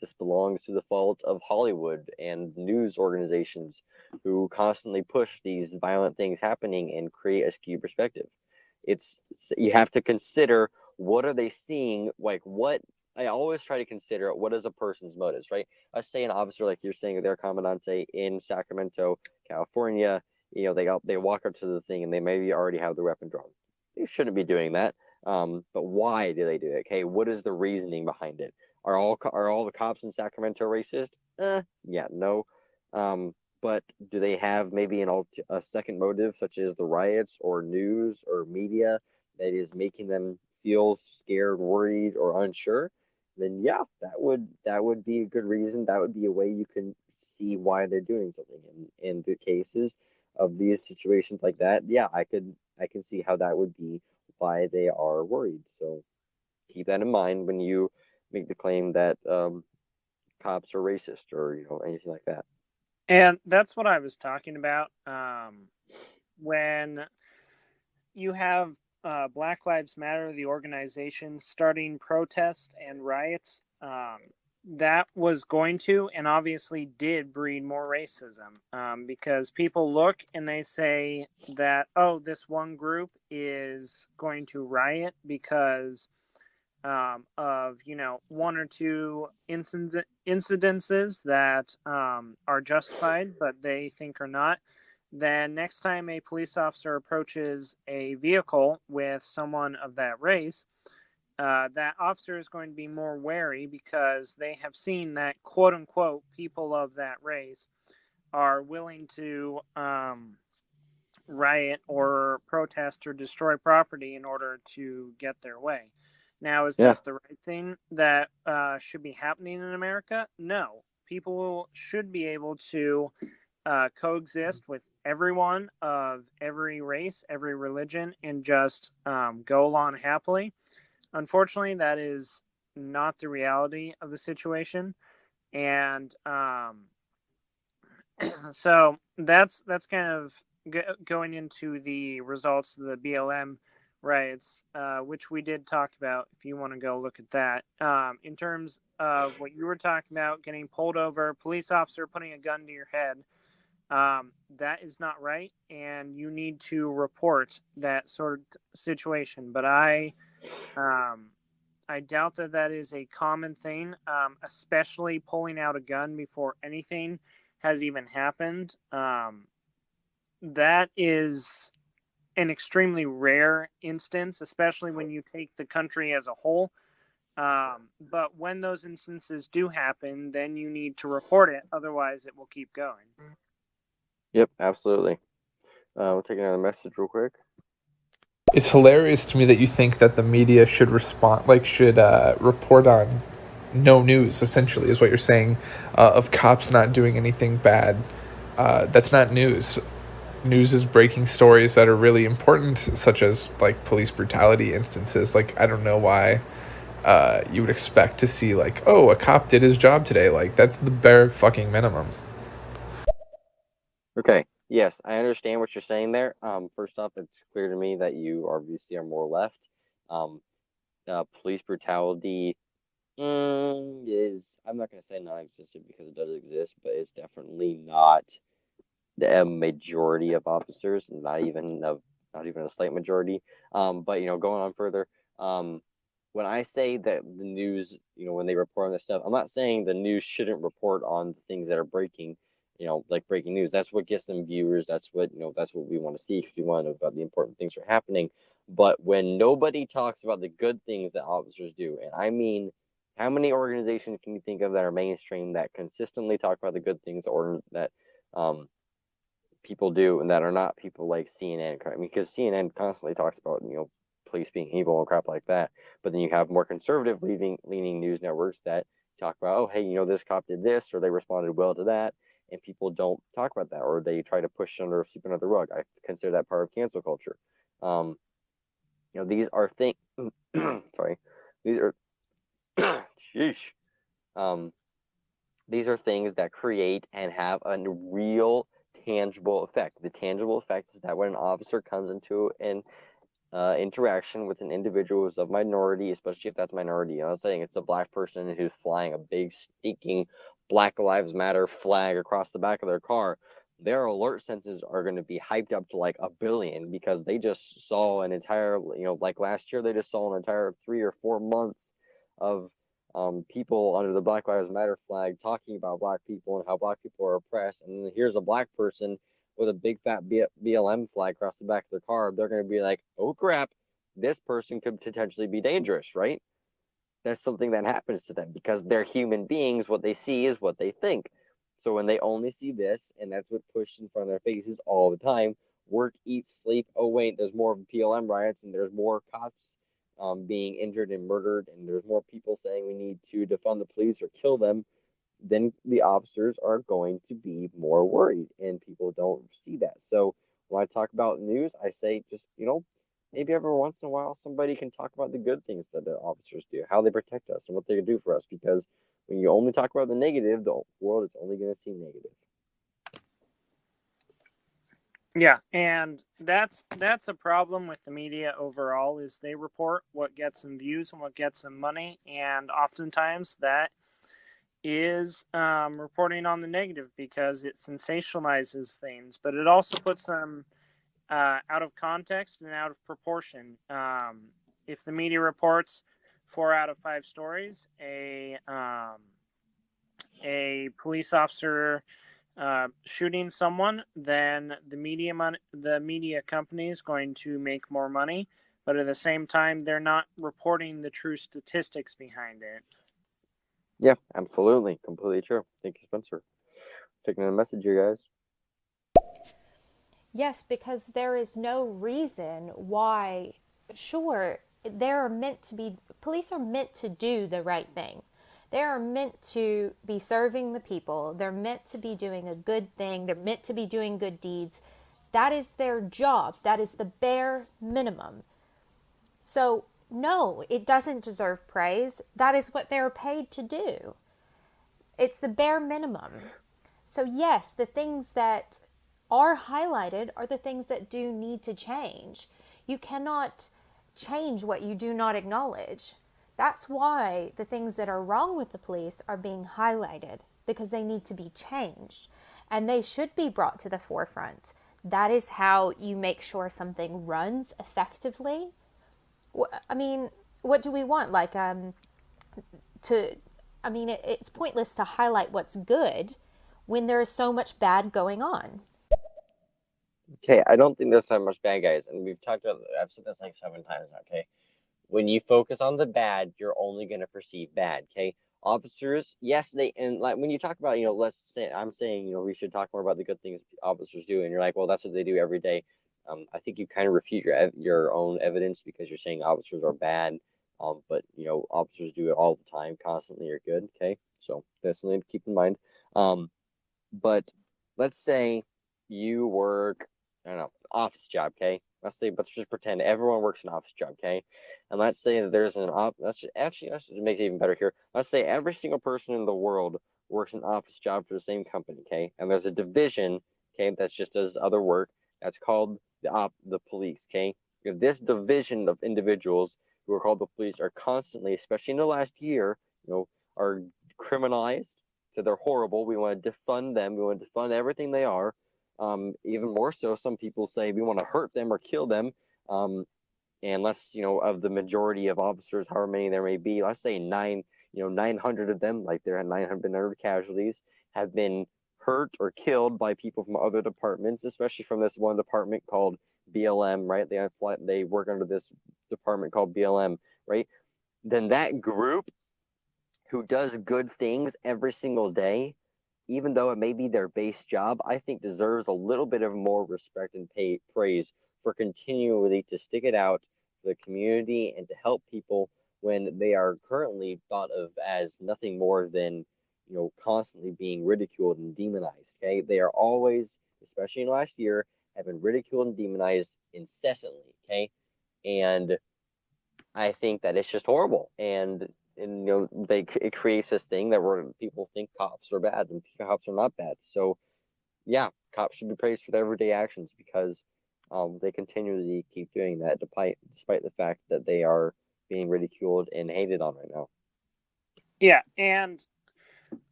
This belongs to the fault of Hollywood and news organizations who constantly push these violent things happening and create a skewed perspective. You have to consider, what are they seeing? Like, what I always try to consider, what is a person's motives, right? Let's say an officer, like you're saying, their commandante in Sacramento, California, they walk up to the thing and they maybe already have the weapon drawn. They shouldn't be doing that. But why do they do it? Okay, what is the reasoning behind it? Are all the cops in Sacramento racist? Yeah, no. But do they have maybe a second motive, such as the riots or news or media that is making them feel scared, worried, or unsure? Then yeah, that would be a good reason. That would be a way you can see why they're doing something. In the cases of these situations like that, yeah, I can see how that would be why they are worried. So keep that in mind when you make the claim that cops are racist or anything like that. And that's what I was talking about. When you have Black Lives Matter, the organization, starting protests and riots, that was going to and obviously did breed more racism, because people look and they say that, oh, this one group is going to riot because of one or two incidences that are justified, but they think are not. Then next time a police officer approaches a vehicle with someone of that race, that officer is going to be more wary because they have seen that, quote unquote, people of that race are willing to riot or protest or destroy property in order to get their way. Now, is that the right thing that should be happening in America? No. People should be able to coexist with everyone of every race, every religion, and just go along happily. Unfortunately, that is not the reality of the situation. And so that's kind of going into the results of the BLM riots, which we did talk about, if you want to go look at that. In terms of what you were talking about, getting pulled over, police officer putting a gun to your head, that is not right, and you need to report that sort of situation. But I doubt that is a common thing, especially pulling out a gun before anything has even happened. That is an extremely rare instance, especially when you take the country as a whole. But when those instances do happen, then you need to report it. Otherwise, it will keep going. Yep, absolutely. We'll take another message real quick. It's hilarious to me that you think that the media should report on no news, essentially, is what you're saying, of cops not doing anything bad. That's not news. News is breaking stories that are really important, such as like police brutality instances. Like, I don't know why you would expect to see like, oh, a cop did his job today. Like, that's the bare fucking minimum. Okay. Yes, I understand what you're saying there. First off, it's clear to me that you obviously are more left. Police brutality is, I'm not going to say non-existent because it does exist, but it's definitely not the majority of officers, not even a slight majority. But going on further, when I say that the news, when they report on this stuff, I'm not saying the news shouldn't report on the things that are breaking, like breaking news. That's what gets them viewers. That's what we want to see, because we want to know about the important things that are happening. But when nobody talks about the good things that officers do, and I mean, how many organizations can you think of that are mainstream that consistently talk about the good things, or that people do, and that are not people like CNN? I mean, because CNN constantly talks about police being evil and crap like that. But then you have more conservative leaning news networks that talk about, oh, hey, this cop did this, or they responded well to that, and people don't talk about that, or they try to push it under, sweep under the rug. I consider that part of cancel culture. These are things. Sorry, these are. Sheesh. These are things that create and have a real tangible effect. The tangible effect is that when an officer comes into an interaction with an individual who's of minority, especially if that's minority, I'm saying it's a black person who's flying a big stinking Black Lives Matter flag across the back of their car, their alert senses are going to be hyped up to like 1 billion because they just saw an entire, like last year, they just saw an entire 3 or 4 months of people under the Black Lives Matter flag talking about black people and how black people are oppressed. And then here's a black person with a big fat BLM flag across the back of their car. They're going to be like, oh crap, this person could potentially be dangerous, right? That's something that happens to them because they're human beings. What they see is what they think. So when they only see this, and that's what pushed in front of their faces all the time, work, eat, sleep. Oh wait, there's more BLM riots, and there's more cops being injured and murdered, and there's more people saying we need to defund the police or kill them. Then the officers are going to be more worried, and people don't see that. So when I talk about news, I say just, maybe every once in a while somebody can talk about the good things that the officers do, how they protect us, and what they do for us. Because when you only talk about the negative, the world is only going to see negative. Yeah, and that's a problem with the media overall, is they report what gets them views and what gets them money, and oftentimes that is reporting on the negative because it sensationalizes things, but it also puts them out of context and out of proportion. If the media reports 4 out of 5 stories, a police officer shooting someone, then the media company is going to make more money, but at the same time, they're not reporting the true statistics behind it. Yeah, absolutely. Completely true. Thank you, Spencer. Taking a message here, guys. Yes, because there is no reason why, sure, police are meant to do the right thing. They are meant to be serving the people. They're meant to be doing a good thing. They're meant to be doing good deeds. That is their job. That is the bare minimum. So, no, it doesn't deserve praise. That is what they're paid to do. It's the bare minimum. So, yes, the things that are highlighted are the things that do need to change. You cannot change what you do not acknowledge. That's why the things that are wrong with the police are being highlighted, because they need to be changed and they should be brought to the forefront. That is how you make sure something runs effectively. I mean, what do we want? It's pointless to highlight what's good when there is so much bad going on. Okay, I don't think there's that much bad guys, and I've said this like 7 times now, okay? When you focus on the bad, you're only going to perceive bad, okay? Officers, yes, when you talk about, I'm saying, we should talk more about the good things officers do, and you're like, well, that's what they do every day. I think you kind of refute your own evidence because you're saying officers are bad, but, officers do it all the time, constantly are good, okay? So that's something to keep in mind. But let's say you work, I don't know, office job, okay? Let's just pretend everyone works an office job, okay? And let's say that there's let's just make it even better here. Let's say every single person in the world works an office job for the same company, okay? And there's a division, okay, that just does other work. That's called the police, okay? If this division of individuals who are called the police are constantly, especially in the last year, are criminalized, so they're horrible. We want to defund them. We want to defund everything they are. Even more so, some people say we want to hurt them or kill them. And let's, of the majority of officers, however many there may be, let's say 900 of them, like there had 900 casualties, have been hurt or killed by people from other departments, especially from this one department called BLM, right? They work under this department called BLM, right? Then that group who does good things every single day, even though it may be their base job, I think deserves a little bit of more respect and praise for continually to stick it out for the community and to help people when they are currently thought of as nothing more than, constantly being ridiculed and demonized, okay? They are always, especially in the last year, have been ridiculed and demonized incessantly, okay? And I think that it's just horrible. And it creates this thing that where people think cops are bad and cops are not bad. So yeah, cops should be praised for their everyday actions because they continually keep doing that despite the fact that they are being ridiculed and hated on right now. Yeah, and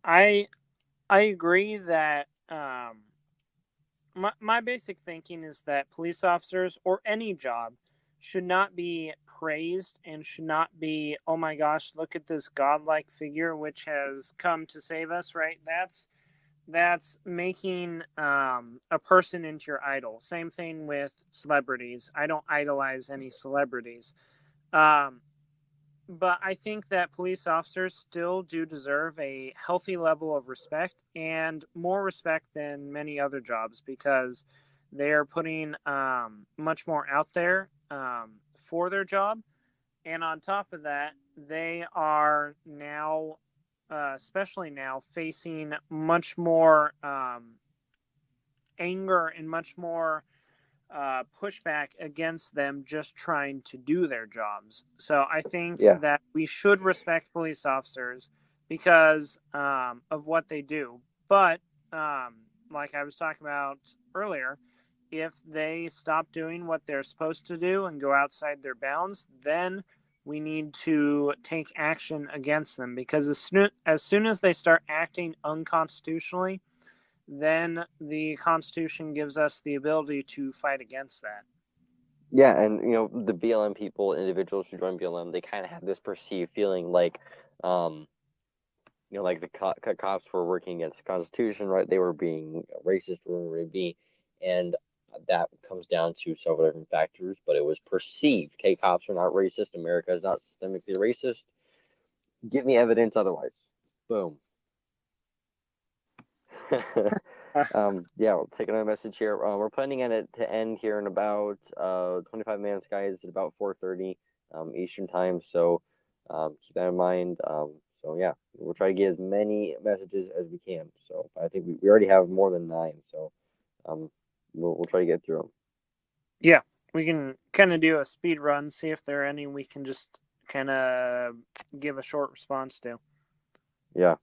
I agree that my basic thinking is that police officers or any job should not be praised and should not be, oh my gosh, look at this godlike figure which has come to save us, right? That's making a person into your idol. Same thing with celebrities. I don't idolize any celebrities. Um, but I think that police officers still do deserve a healthy level of respect and more respect than many other jobs because they are putting much more out there for their job. And on top of that, they are now, especially now, facing much more anger and much more pushback against them just trying to do their jobs. So I think Yeah. that we should respect police officers because of what they do. But like I was talking about earlier, if they stop doing what they're supposed to do and go outside their bounds, then we need to take action against them because as soon as they start acting unconstitutionally, then the Constitution gives us the ability to fight against that. Yeah, and the BLM people, individuals who join BLM, they kind of have this perceived feeling like, like the cops were working against the Constitution, right? They were being racist, were being, and that comes down to several different factors, but it was perceived. Okay, cops are not racist. America is not systemically racist. Give me evidence otherwise. Boom. Yeah, we'll take another message here. We're planning on it to end here in about 25 minutes, guys, at about 4:30 Eastern time. So keep that in mind. So yeah, we'll try to get as many messages as we can. So I think we already have more than 9. So we'll try to get through them. Yeah, we can kind of do a speed run, see if there are any we can just kind of give a short response to. Yeah.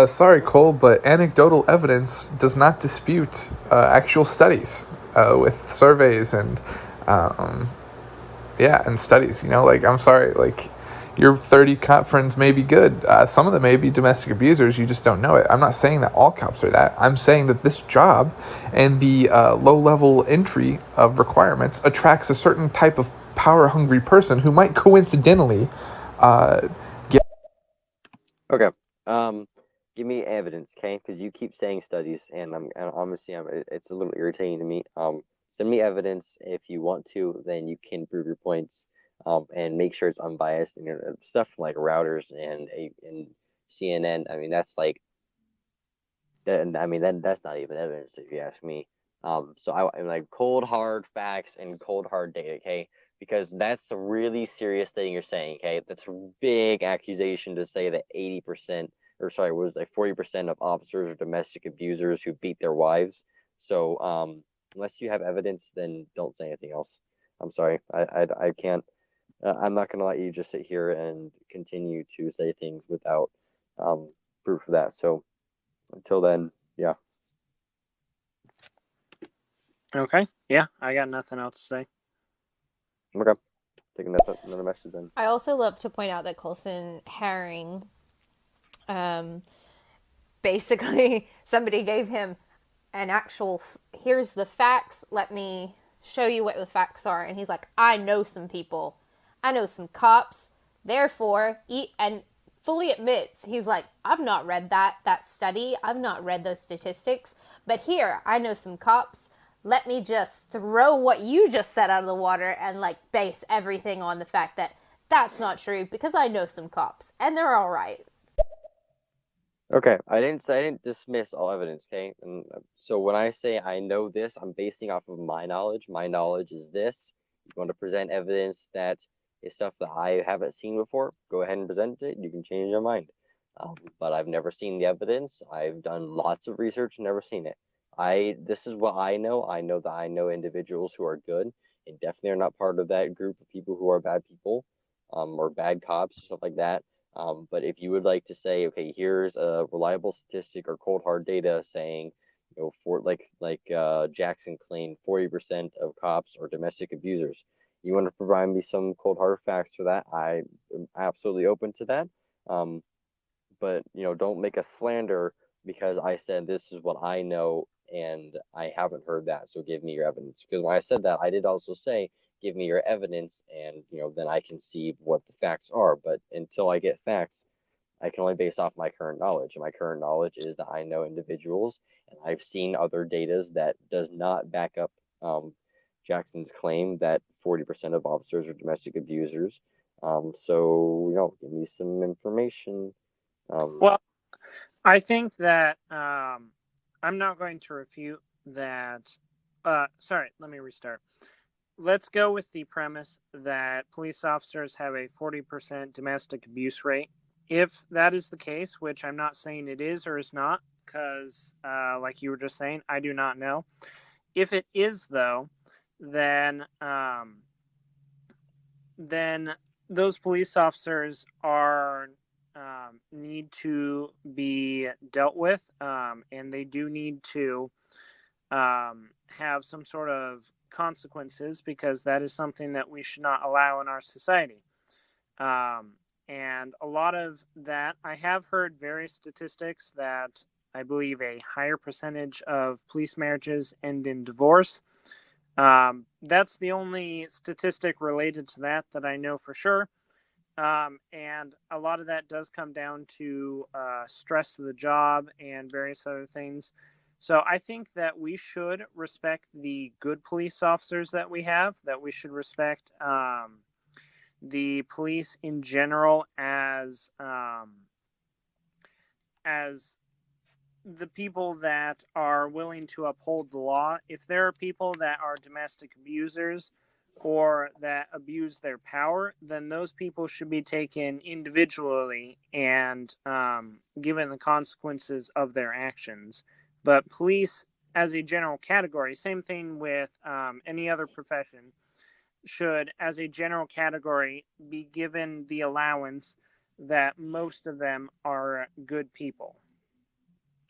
Sorry, Cole, but anecdotal evidence does not dispute actual studies with surveys and and studies. I'm sorry, your 30 cop friends may be good. Some of them may be domestic abusers. You just don't know it. I'm not saying that all cops are that. I'm saying that this job and the low-level entry of requirements attracts a certain type of power-hungry person who might coincidentally get... Okay. Give me evidence, okay? Because you keep saying studies, and honestly, it's a little irritating to me. Send me evidence if you want to. Then you can prove your points, and make sure it's unbiased. And stuff like routers and CNN. I mean, that's like that. I mean, that's not even evidence if you ask me. So I'm like cold hard facts and cold hard data, okay? Because that's a really serious thing you're saying, okay? That's a big accusation to say that 80%, or sorry, it was like 40% of officers are domestic abusers who beat their wives. So unless you have evidence, then don't say anything else. I'm sorry, I can't. I'm not gonna let you just sit here and continue to say things without proof of that. So until then, yeah. Okay. Yeah, I got nothing else to say. Okay. Taking another message then. I also love to point out that Colson Herring, basically, somebody gave him an actual, here's the facts, let me show you what the facts are. And he's like, I know some people. I know some cops. Therefore, and fully admits, he's like, I've not read that study. I've not read those statistics. But here, I know some cops. Let me just throw what you just said out of the water and base everything on the fact that that's not true because I know some cops and they're all right. Okay, I didn't dismiss all evidence, okay? And so when I say I know this, I'm basing off of my knowledge. My knowledge is this. You want to present evidence that is stuff that I haven't seen before, go ahead and present it. You can change your mind. But I've never seen the evidence. I've done lots of research, never seen it. This is what I know. I know that I know individuals who are good and definitely are not part of that group of people who are bad people, or bad cops, stuff like that. But if you would like to say, okay, here's a reliable statistic or cold hard data saying, for Jackson claimed 40% of cops are domestic abusers. You want to provide me some cold hard facts for that? I am absolutely open to that. But don't make a slander because I said this is what I know and I haven't heard that. So give me your evidence. Because when I said that, I did also say, give me your evidence, and then I can see what the facts are. But until I get facts, I can only base off my current knowledge. And my current knowledge is that I know individuals, and I've seen other data that does not back up Jackson's claim that 40% of officers are domestic abusers. So give me some information. Well, I think that I'm not going to refute that. Sorry, let me restart. Let's go with the premise that police officers have a 40% domestic abuse rate. If that is the case, which I'm not saying it is or is not, because like you were just saying, I do not know. If it is, though, then those police officers are need to be dealt with, and they do need to have some sort of consequences, because that is something that we should not allow in our society. And a lot of that, I have heard various statistics that I believe a higher percentage of police marriages end in divorce. That's the only statistic related to that I know for sure. And a lot of that does come down to stress of the job and various other things. So I think that we should respect the good police officers that we have, that we should respect the police in general as the people that are willing to uphold the law. If there are people that are domestic abusers or that abuse their power, then those people should be taken individually and given the consequences of their actions. But police, as a general category, same thing with any other profession, should, as a general category, be given the allowance that most of them are good people.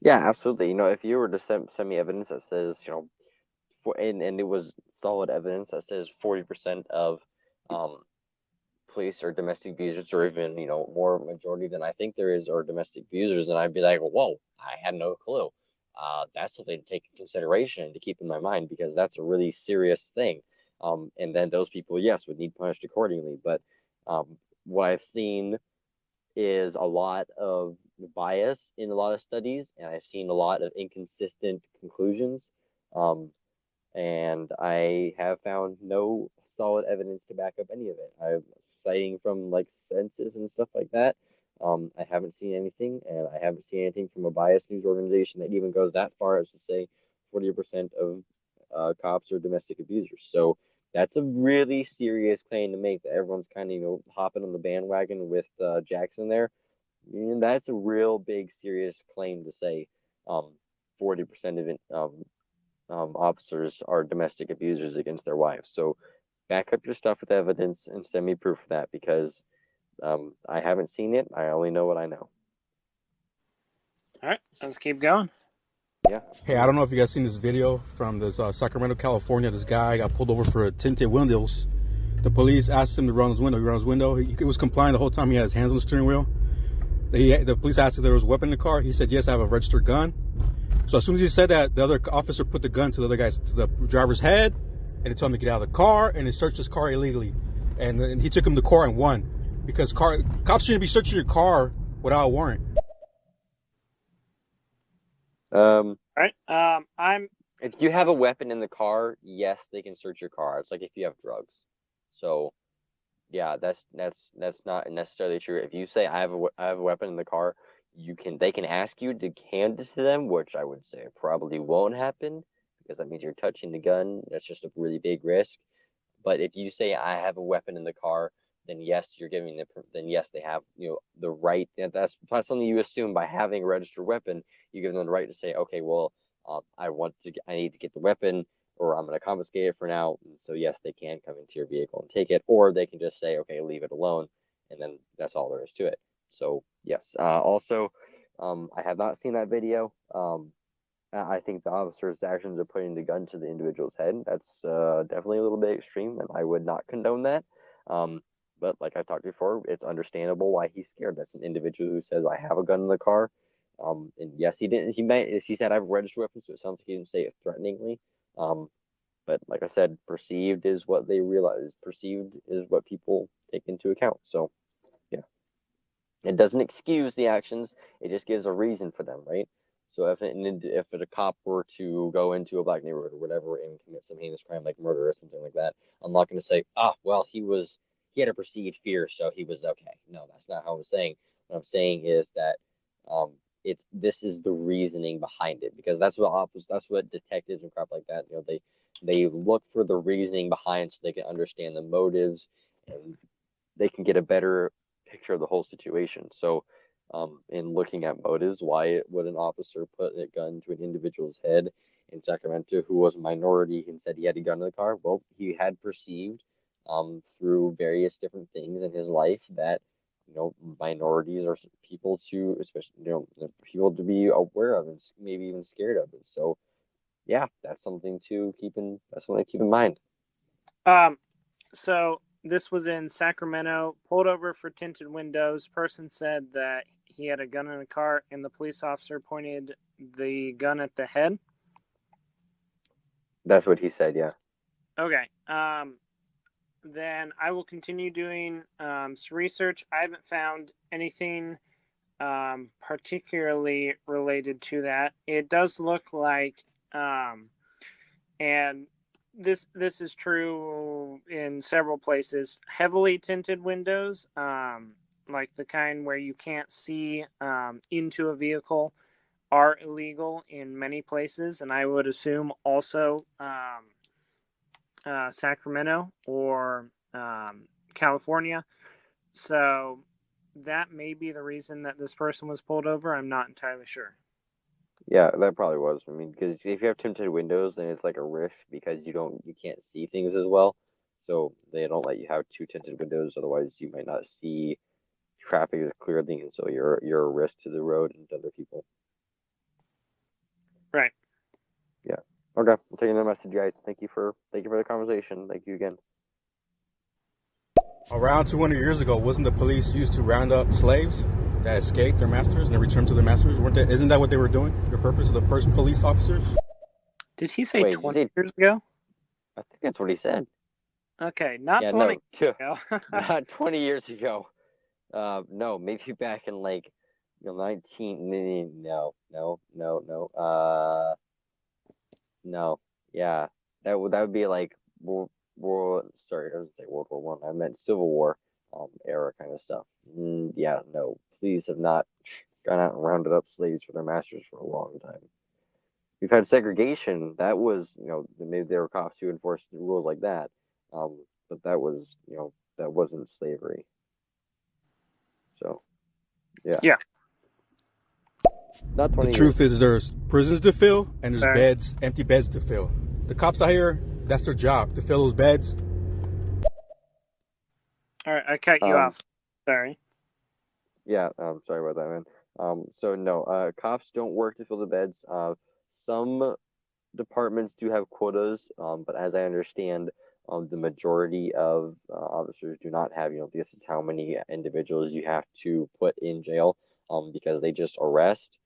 Yeah, absolutely. If you were to send me evidence that says, and it was solid evidence that says 40% of police are domestic abusers, or even, more majority than I think there is are domestic abusers, then I'd be like, whoa, I had no clue. That's something to take into consideration and to keep in my mind, because that's a really serious thing. And then those people, yes, would need punished accordingly. But what I've seen is a lot of bias in a lot of studies, and I've seen a lot of inconsistent conclusions. And I have found no solid evidence to back up any of it. I'm citing from census and stuff like that. I haven't seen anything, and I haven't seen anything from a biased news organization that even goes that far as to say 40% of cops are domestic abusers. So that's a really serious claim to make, that everyone's kind of hopping on the bandwagon with Jackson there. And that's a real big serious claim to say 40% of officers are domestic abusers against their wives. So back up your stuff with evidence and send me proof of that, because I haven't seen it. I only know what I know. All right, let's keep going. Yeah. Hey, I don't know if you guys seen this video from this Sacramento, California. This guy got pulled over for tinted windows. The police asked him to run his window. He ran his window. He was complying the whole time. He had his hands on the steering wheel. The police asked if there was a weapon in the car. He said, yes, I have a registered gun. So as soon as he said that, the other officer put the gun to the driver's head, and he told him to get out of the car, and he searched his car illegally. And then he took him to court and won, because cops shouldn't be searching your car without a warrant. All right. If you have a weapon in the car, yes, they can search your car. It's like if you have drugs. So, yeah, that's not necessarily true. If you say I have a weapon in the car, they can ask you to hand it to them, which I would say probably won't happen, because that means you're touching the gun. That's just a really big risk. But if you say I have a weapon in the car, then yes, then yes, they have the right. That's something you assume by having a registered weapon. You give them the right to say, okay, well, I need to get the weapon, or I'm going to confiscate it for now. And so yes, they can come into your vehicle and take it, or they can just say, okay, leave it alone, and then that's all there is to it. So yes. Also, I have not seen that video. I think the officer's actions of putting the gun to the individual's head, that's definitely a little bit extreme, and I would not condone that. But like I talked before, it's understandable why he's scared. That's an individual who says, I have a gun in the car. And yes, he didn't. He said, I've registered weapons, so it sounds like he didn't say it threateningly. But like I said, perceived is what they realize. Perceived is what people take into account. So, yeah. It doesn't excuse the actions. It just gives a reason for them, right? So if a cop were to go into a black neighborhood or whatever and commit some heinous crime like murder or something like that, I'm not going to say, well, he had a perceived fear, so he was okay. No, that's not how I'm saying. What I'm saying is that this is the reasoning behind it, because that's what detectives and crap like that, they look for the reasoning behind so they can understand the motives and they can get a better picture of the whole situation. So in looking at motives, why would an officer put a gun to an individual's head in Sacramento who was a minority and said he had a gun in the car? Well, he had perceived through various different things in his life that minorities are people to, especially people to be aware of and maybe even scared of it. So yeah, that's something to keep in mind. So this was in Sacramento, pulled over for tinted windows. Person said that he had a gun in the car, and the police officer pointed the gun at the head. That's what he said, yeah. Okay. Then I will continue doing some research. I haven't found anything particularly related to that. It does look like, and this is true in several places, heavily tinted windows, like the kind where you can't see into a vehicle, are illegal in many places, and I would assume also Sacramento or California. So that may be the reason that this person was pulled over. I'm not entirely sure. Yeah, that probably was. I mean, because if you have tinted windows, then it's like a risk because you can't see things as well. So they don't let you have two tinted windows. Otherwise, you might not see traffic as clearly, and so you're a risk to the road and to other people. Right. Yeah. Okay. I'm taking the message, guys. Thank you for the conversation. Thank you again. Around 200 years ago, wasn't the police used to round up slaves that escaped their masters and then returned to their masters? Isn't that what they were doing? The purpose of the first police officers? Did he say 20 years ago? I think that's what he said. Okay, not 20 years ago. Not 20 years ago. No, maybe back in like 19. No. No. Yeah, that would be like World War One. I meant Civil War era kind of stuff. Yeah, no, police have not gone out and rounded up slaves for their masters for a long time. We've had segregation. That was, maybe there were cops who enforced rules like that. But that was, that wasn't slavery. So, yeah. Yeah. Not 20 The truth is there's prisons to fill and there's empty beds to fill. The cops out here, that's their job, to fill those beds. All right, I cut you off. Sorry. Yeah, sorry about that, man. So no, cops don't work to fill the beds. Some departments do have quotas, but as I understand, the majority of officers do not have, this is how many individuals you have to put in jail, because they just arrest.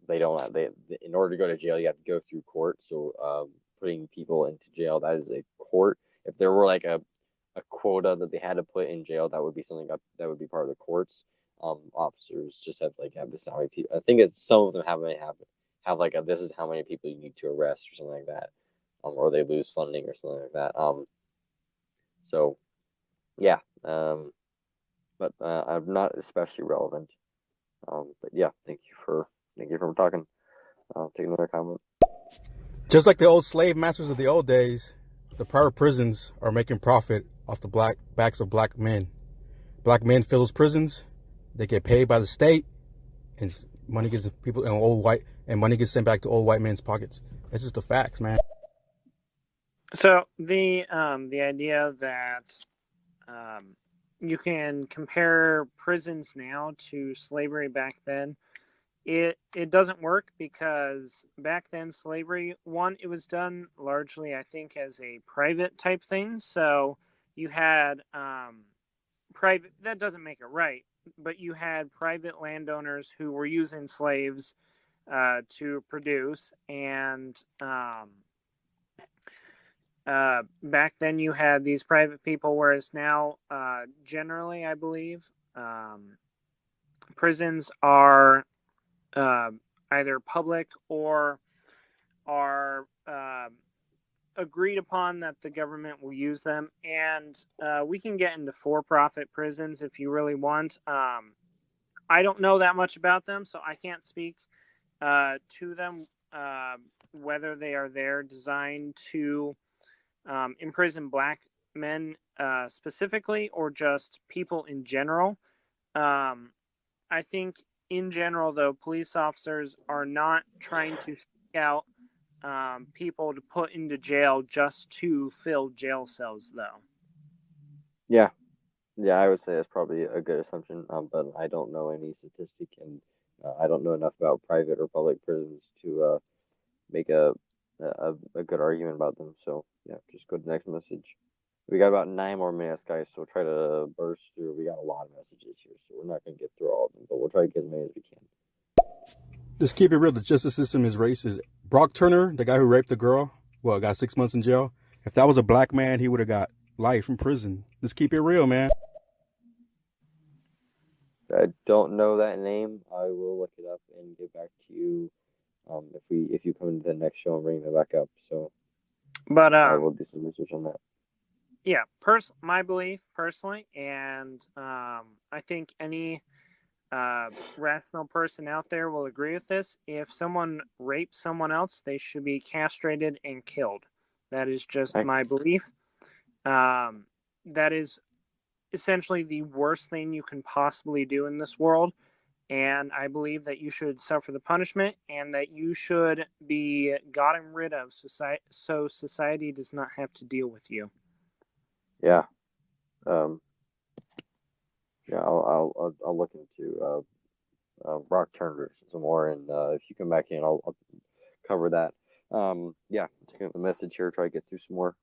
They don't. In order to go to jail, you have to go through court. So, putting people into jail, that is a court. If there were like a quota that they had to put in jail, that would be something that would be part of the courts. Officers just have this how many people. I think it's some of them have like this is how many people you need to arrest or something like that, or they lose funding or something like that. So, yeah. But I'm not especially relevant. But yeah, thank you for talking. I'll take another comment. Just like the old slave masters of the old days, the private prisons are making profit off the backs of black men. Black men fill those prisons. They get paid by the state, and money gets money gets sent back to old white men's pockets. It's just the facts, man. So the idea that you can compare prisons now to slavery back then. It doesn't work because back then slavery, one, it was done largely, I think, as a private type thing. So you had private, that doesn't make it right, but you had private landowners who were using slaves to produce, and back then you had these private people, whereas now, generally, I believe, prisons are either public or are agreed upon that the government will use them. And we can get into for-profit prisons if you really want. I don't know that much about them, so I can't speak to them, whether they are there designed to imprison black men specifically, or just people in general. I think in general, though, police officers are not trying to seek out people to put into jail just to fill jail cells, though. Yeah, I would say that's probably a good assumption, but I don't know any statistic, and I don't know enough about private or public prisons to make a good argument about them. So yeah, just go to the next message. We got about 9 more minutes, guys, so try to burst through. We got a lot of messages here, so we're not going to get through all of them, but we'll try to get as many as we can. Just keep it real. The justice system is racist. Brock Turner, the guy who raped the girl, got 6 months in jail. If that was a black man, he would have got life in prison. Just keep it real, man. I don't know that name. I will look it up and get back to you if you come into the next show and bring it back up. So, but I will do some research on that. Yeah, my belief personally, and I think any rational person out there will agree with this. If someone rapes someone else, they should be castrated and killed. That is just my belief. That is essentially the worst thing you can possibly do in this world. And I believe that you should suffer the punishment, and that you should be gotten rid of so society does not have to deal with you. Yeah. I'll look into Brock Turner some more, and if you come back in, I'll cover that. Taking the message here, try to get through some more.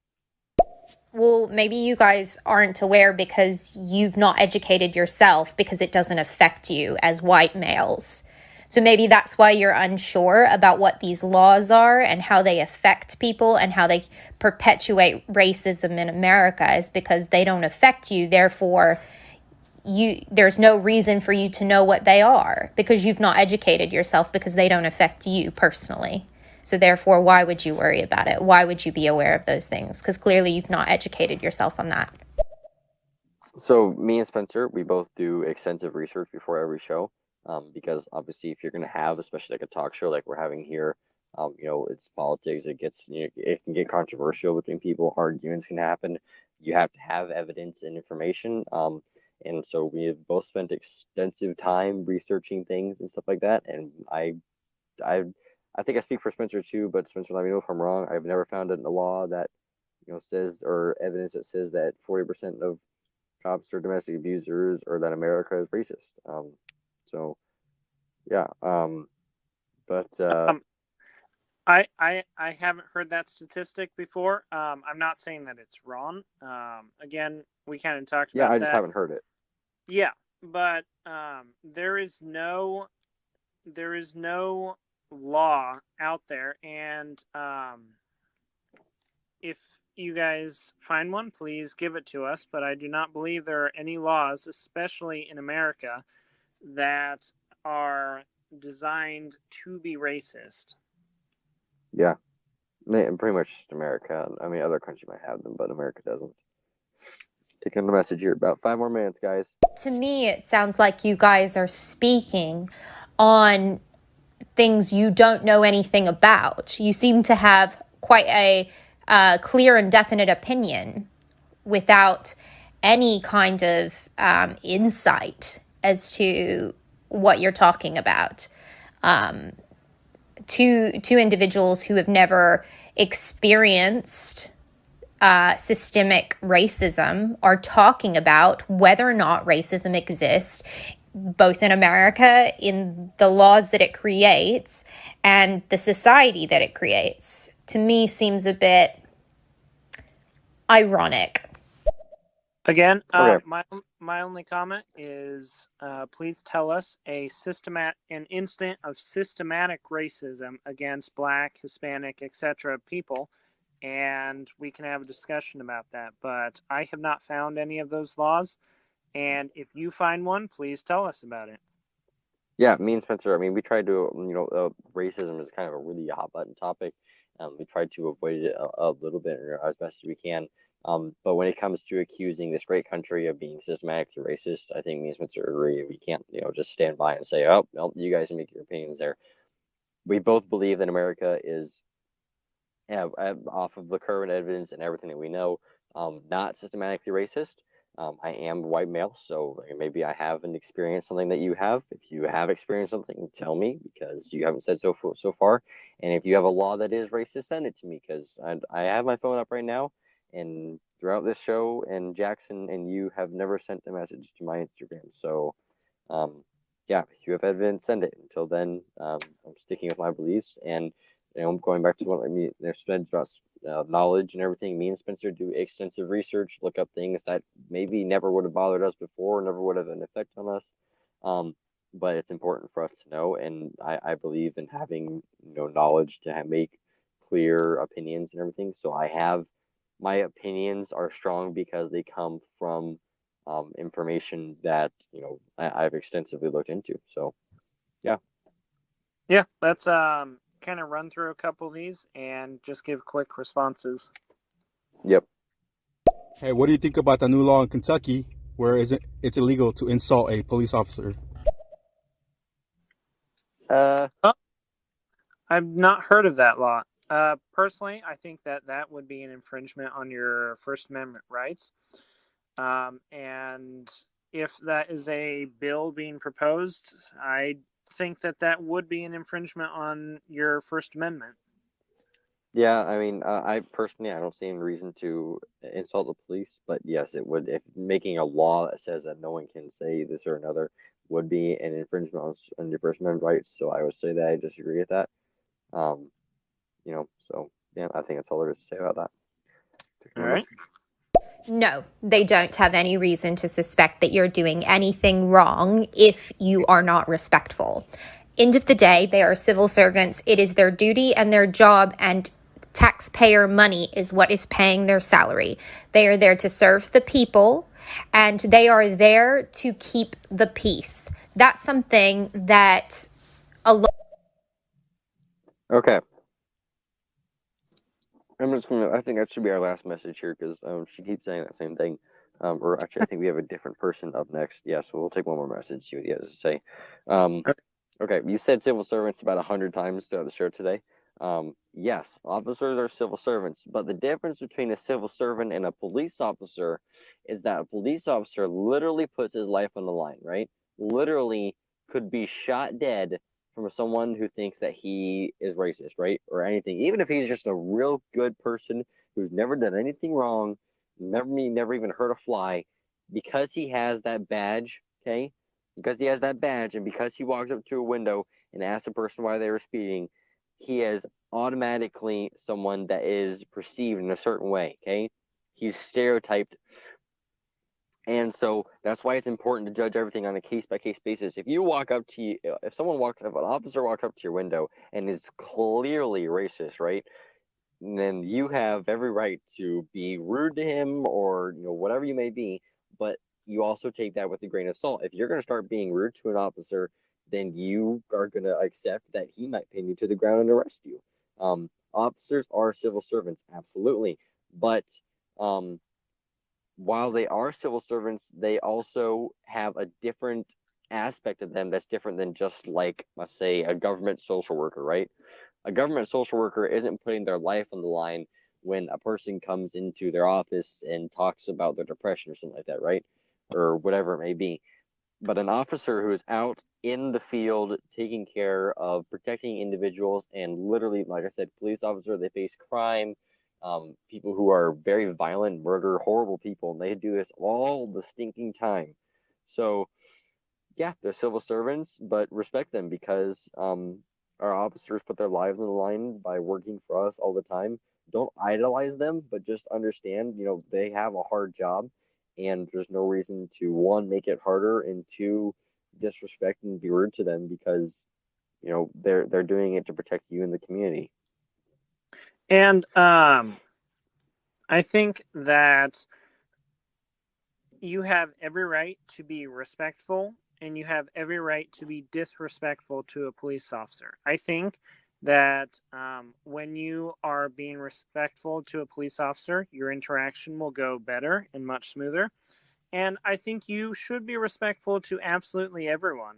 Well, maybe you guys aren't aware because you've not educated yourself, because it doesn't affect you as white males. So maybe that's why you're unsure about what these laws are and how they affect people and how they perpetuate racism in America, is because they don't affect you. Therefore, there's no reason for you to know what they are, because you've not educated yourself, because they don't affect you personally. So therefore, why would you worry about it? Why would you be aware of those things? Because clearly you've not educated yourself on that. So me and Spencer, we both do extensive research before every show, because obviously if you're going to have, especially like a talk show like we're having here, it's politics. It gets, it can get controversial between people. Arguments can happen. You have to have evidence and information. And so we have both spent extensive time researching things and stuff like that. And I think I speak for Spencer too, but Spencer, let me know if I'm wrong. I've never found a law that, says, or evidence that says that 40% of cops are domestic abusers, or that America is racist. I haven't heard that statistic before. I'm not saying that it's wrong. Again, we kind of talked about that. Yeah, I just haven't heard it. Yeah, but there is no law out there, and if you guys find one, please give it to us. But I do not believe there are any laws, especially in America, that are designed to be racist. Yeah, pretty much just America. I mean, other countries might have them, but America doesn't. Taking the message here, about 5 more minutes, guys. To me, it sounds like you guys are speaking on things you don't know anything about. You seem to have quite a clear and definite opinion without any kind of insight as to what you're talking about. To individuals who have never experienced systemic racism are talking about whether or not racism exists, both in America, in the laws that it creates, and the society that it creates, to me seems a bit ironic. Again, Okay. my only comment is, please tell us an instant of systematic racism against Black, Hispanic, etc. people, and we can have a discussion about that. But I have not found any of those laws, and if you find one, please tell us about it. Yeah, me and Spencer, I mean, we tried to, racism is kind of a really hot button topic. We tried to avoid it a little bit as best as we can. But when it comes to accusing this great country of being systematically racist, I think me and Spencer agree. We can't, just stand by and say, oh, well, you guys make your opinions there. We both believe that America is, off of the current evidence and everything that we know, not systematically racist. I am a white male, so maybe I haven't experienced something that you have. If you have experienced something, tell me, because you haven't said so far. And if you have a law that is racist, send it to me, because I have my phone up right now. And throughout this show, and Jackson and you have never sent a message to my Instagram. So, yeah, if you have evidence, send it. Until then, I'm sticking with my beliefs. And I'm going back to what I mean. There's about knowledge and everything. Me and Spencer do extensive research, look up things that maybe never would have bothered us before, never would have an effect on us. But it's important for us to know, and I believe in having knowledge to make clear opinions and everything. So my opinions are strong because they come from information that I've extensively looked into. So yeah, let's kind of run through a couple of these and just give quick responses. Yep. Hey, what do you think about the new law in Kentucky where it's illegal to insult a police officer? I've not heard of that law. Personally, I think that would be an infringement on your First Amendment rights. And if that is a bill being proposed, I think that would be an infringement on your First Amendment. Yeah, I mean, I don't see any reason to insult the police, but yes, it would. If making a law that says that no one can say this or another would be an infringement on your First Amendment rights, so I would say that I disagree with that. So yeah, I think that's all there is to say about that. All right. No, they don't have any reason to suspect that you're doing anything wrong if you are not respectful. End of the day, they are civil servants. It is their duty and their job, and taxpayer money is what is paying their salary. They are there to serve the people, and they are there to keep the peace. That's something that a lot. Okay. I think that should be our last message here, because she keeps saying that same thing. Or actually, I think we have a different person up next. Yeah, so we'll take one more message, see what he has to say. Okay, you said civil servants about 100 times throughout the show today. Yes, officers are civil servants, but the difference between a civil servant and a police officer is that a police officer literally puts his life on the line, right? Literally could be shot dead from someone who thinks that he is racist, right? Or anything. Even if he's just a real good person who's never done anything wrong, never even hurt a fly, because he has that badge, okay? Because he has that badge, and because he walks up to a window and asks a person why they were speeding, he is automatically someone that is perceived in a certain way, okay? He's stereotyped. And so that's why it's important to judge everything on a case-by-case basis. If an officer walks up to your window and is clearly racist, right, then you have every right to be rude to him or whatever you may be, but you also take that with a grain of salt. If you're going to start being rude to an officer, then you are going to accept that he might pin you to the ground and arrest you. Officers are civil servants, absolutely, but while they are civil servants, they also have a different aspect of them that's different than just, like, let's say, a government social worker, right? A government social worker isn't putting their life on the line when a person comes into their office and talks about their depression or something like that, right? Or whatever it may be. But an officer who is out in the field taking care of protecting individuals, and literally, like I said, police officer, they face crime, people who are very violent, murder, horrible people, and they do this all the stinking time. So, yeah, they're civil servants, but respect them because our officers put their lives on the line by working for us all the time. Don't idolize them, but just understand, they have a hard job, and there's no reason to, one, make it harder, and two, disrespect and be rude to them because, they're doing it to protect you and the community. And I think that you have every right to be respectful, and you have every right to be disrespectful to a police officer. I think that when you are being respectful to a police officer, your interaction will go better and much smoother. And I think you should be respectful to absolutely everyone.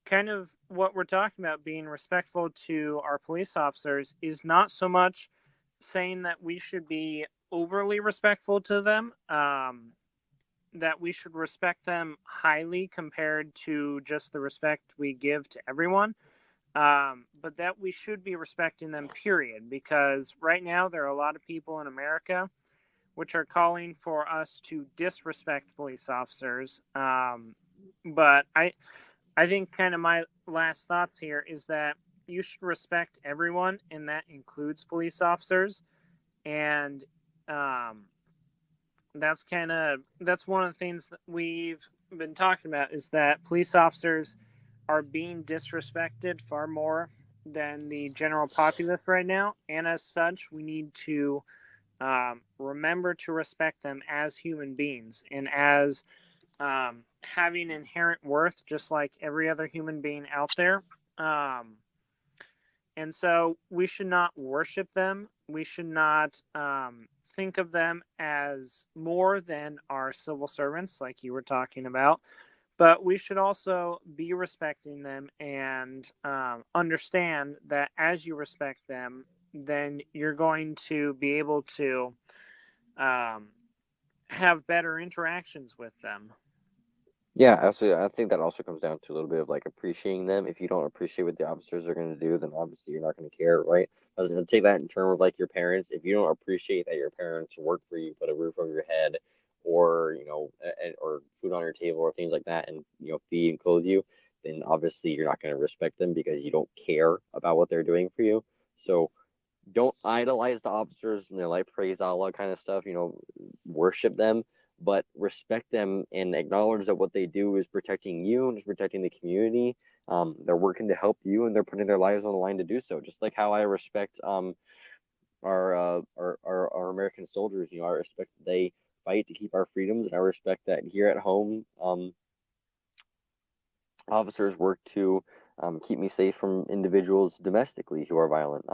Kind of what we're talking about, being respectful to our police officers, is not so much saying that we should be overly respectful to them, that we should respect them highly compared to just the respect we give to everyone, but that we should be respecting them, period. Because right now there are a lot of people in America which are calling for us to disrespect police officers. But I think kind of my last thoughts here is that you should respect everyone, and that includes police officers. And that's one of the things that we've been talking about, is that police officers are being disrespected far more than the general populace right now. And as such, we need to remember to respect them as human beings and as having inherent worth, just like every other human being out there. And so we should not worship them. We should not think of them as more than our civil servants, like you were talking about. But we should also be respecting them and understand that as you respect them, then you're going to be able to have better interactions with them. Yeah, absolutely. I think that also comes down to a little bit of like appreciating them. If you don't appreciate what the officers are going to do, then obviously you're not going to care, right? I was going to take that in terms of like your parents. If you don't appreciate that your parents work for you, put a roof over your head, or or food on your table, or things like that, and feed and clothe you, then obviously you're not going to respect them because you don't care about what they're doing for you. So don't idolize the officers and their like praise Allah kind of stuff. Worship them, but respect them and acknowledge that what they do is protecting you and is protecting the community. They're working to help you, and they're putting their lives on the line to do so. Just like how I respect our American soldiers. I respect that they fight to keep our freedoms, and I respect that here at home, officers work to keep me safe from individuals domestically who are violent.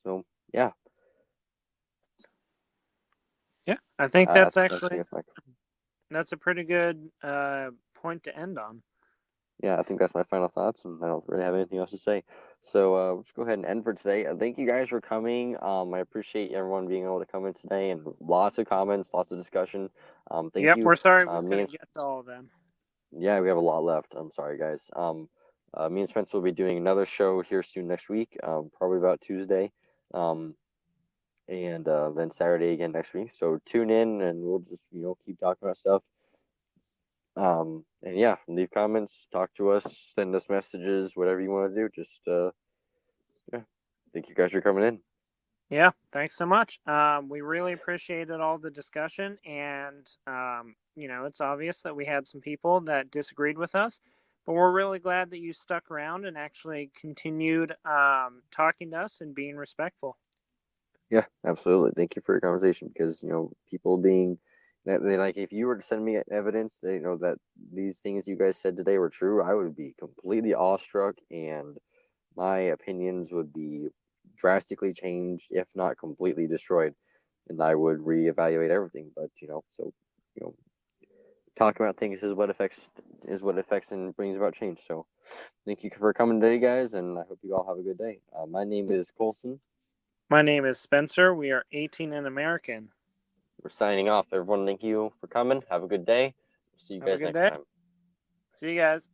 So yeah. Yeah, I think that's I actually think that's a pretty good point to end on. Yeah, I think that's my final thoughts, and I don't really have anything else to say. So let's go ahead and end for today. Thank you guys for coming. I appreciate everyone being able to come in today, and lots of comments, lots of discussion. Thank you. We're sorry we couldn't get to all of them. Yeah, we have a lot left. I'm sorry, guys. Me and Spencer will be doing another show here soon next week, probably about Tuesday, and then Saturday again next week. So tune in, and we'll just keep talking about stuff. And yeah, leave comments, talk to us, send us messages, whatever you want to do. Just yeah, thank you guys for coming in. Yeah, thanks so much. We really appreciated all the discussion, and it's obvious that we had some people that disagreed with us, but we're really glad that you stuck around and actually continued talking to us and being respectful. Yeah, absolutely. Thank you for your conversation, because people being that they like, if you were to send me evidence that that these things you guys said today were true, I would be completely awestruck, and my opinions would be drastically changed, if not completely destroyed, and I would reevaluate everything. But talking about things is what affects and brings about change. So thank you for coming today, guys, and I hope you all have a good day. My name is Colson. My name is Spencer. We are 18 and American. We're signing off. Everyone, thank you for coming. Have a good day. See you guys next time. See you guys.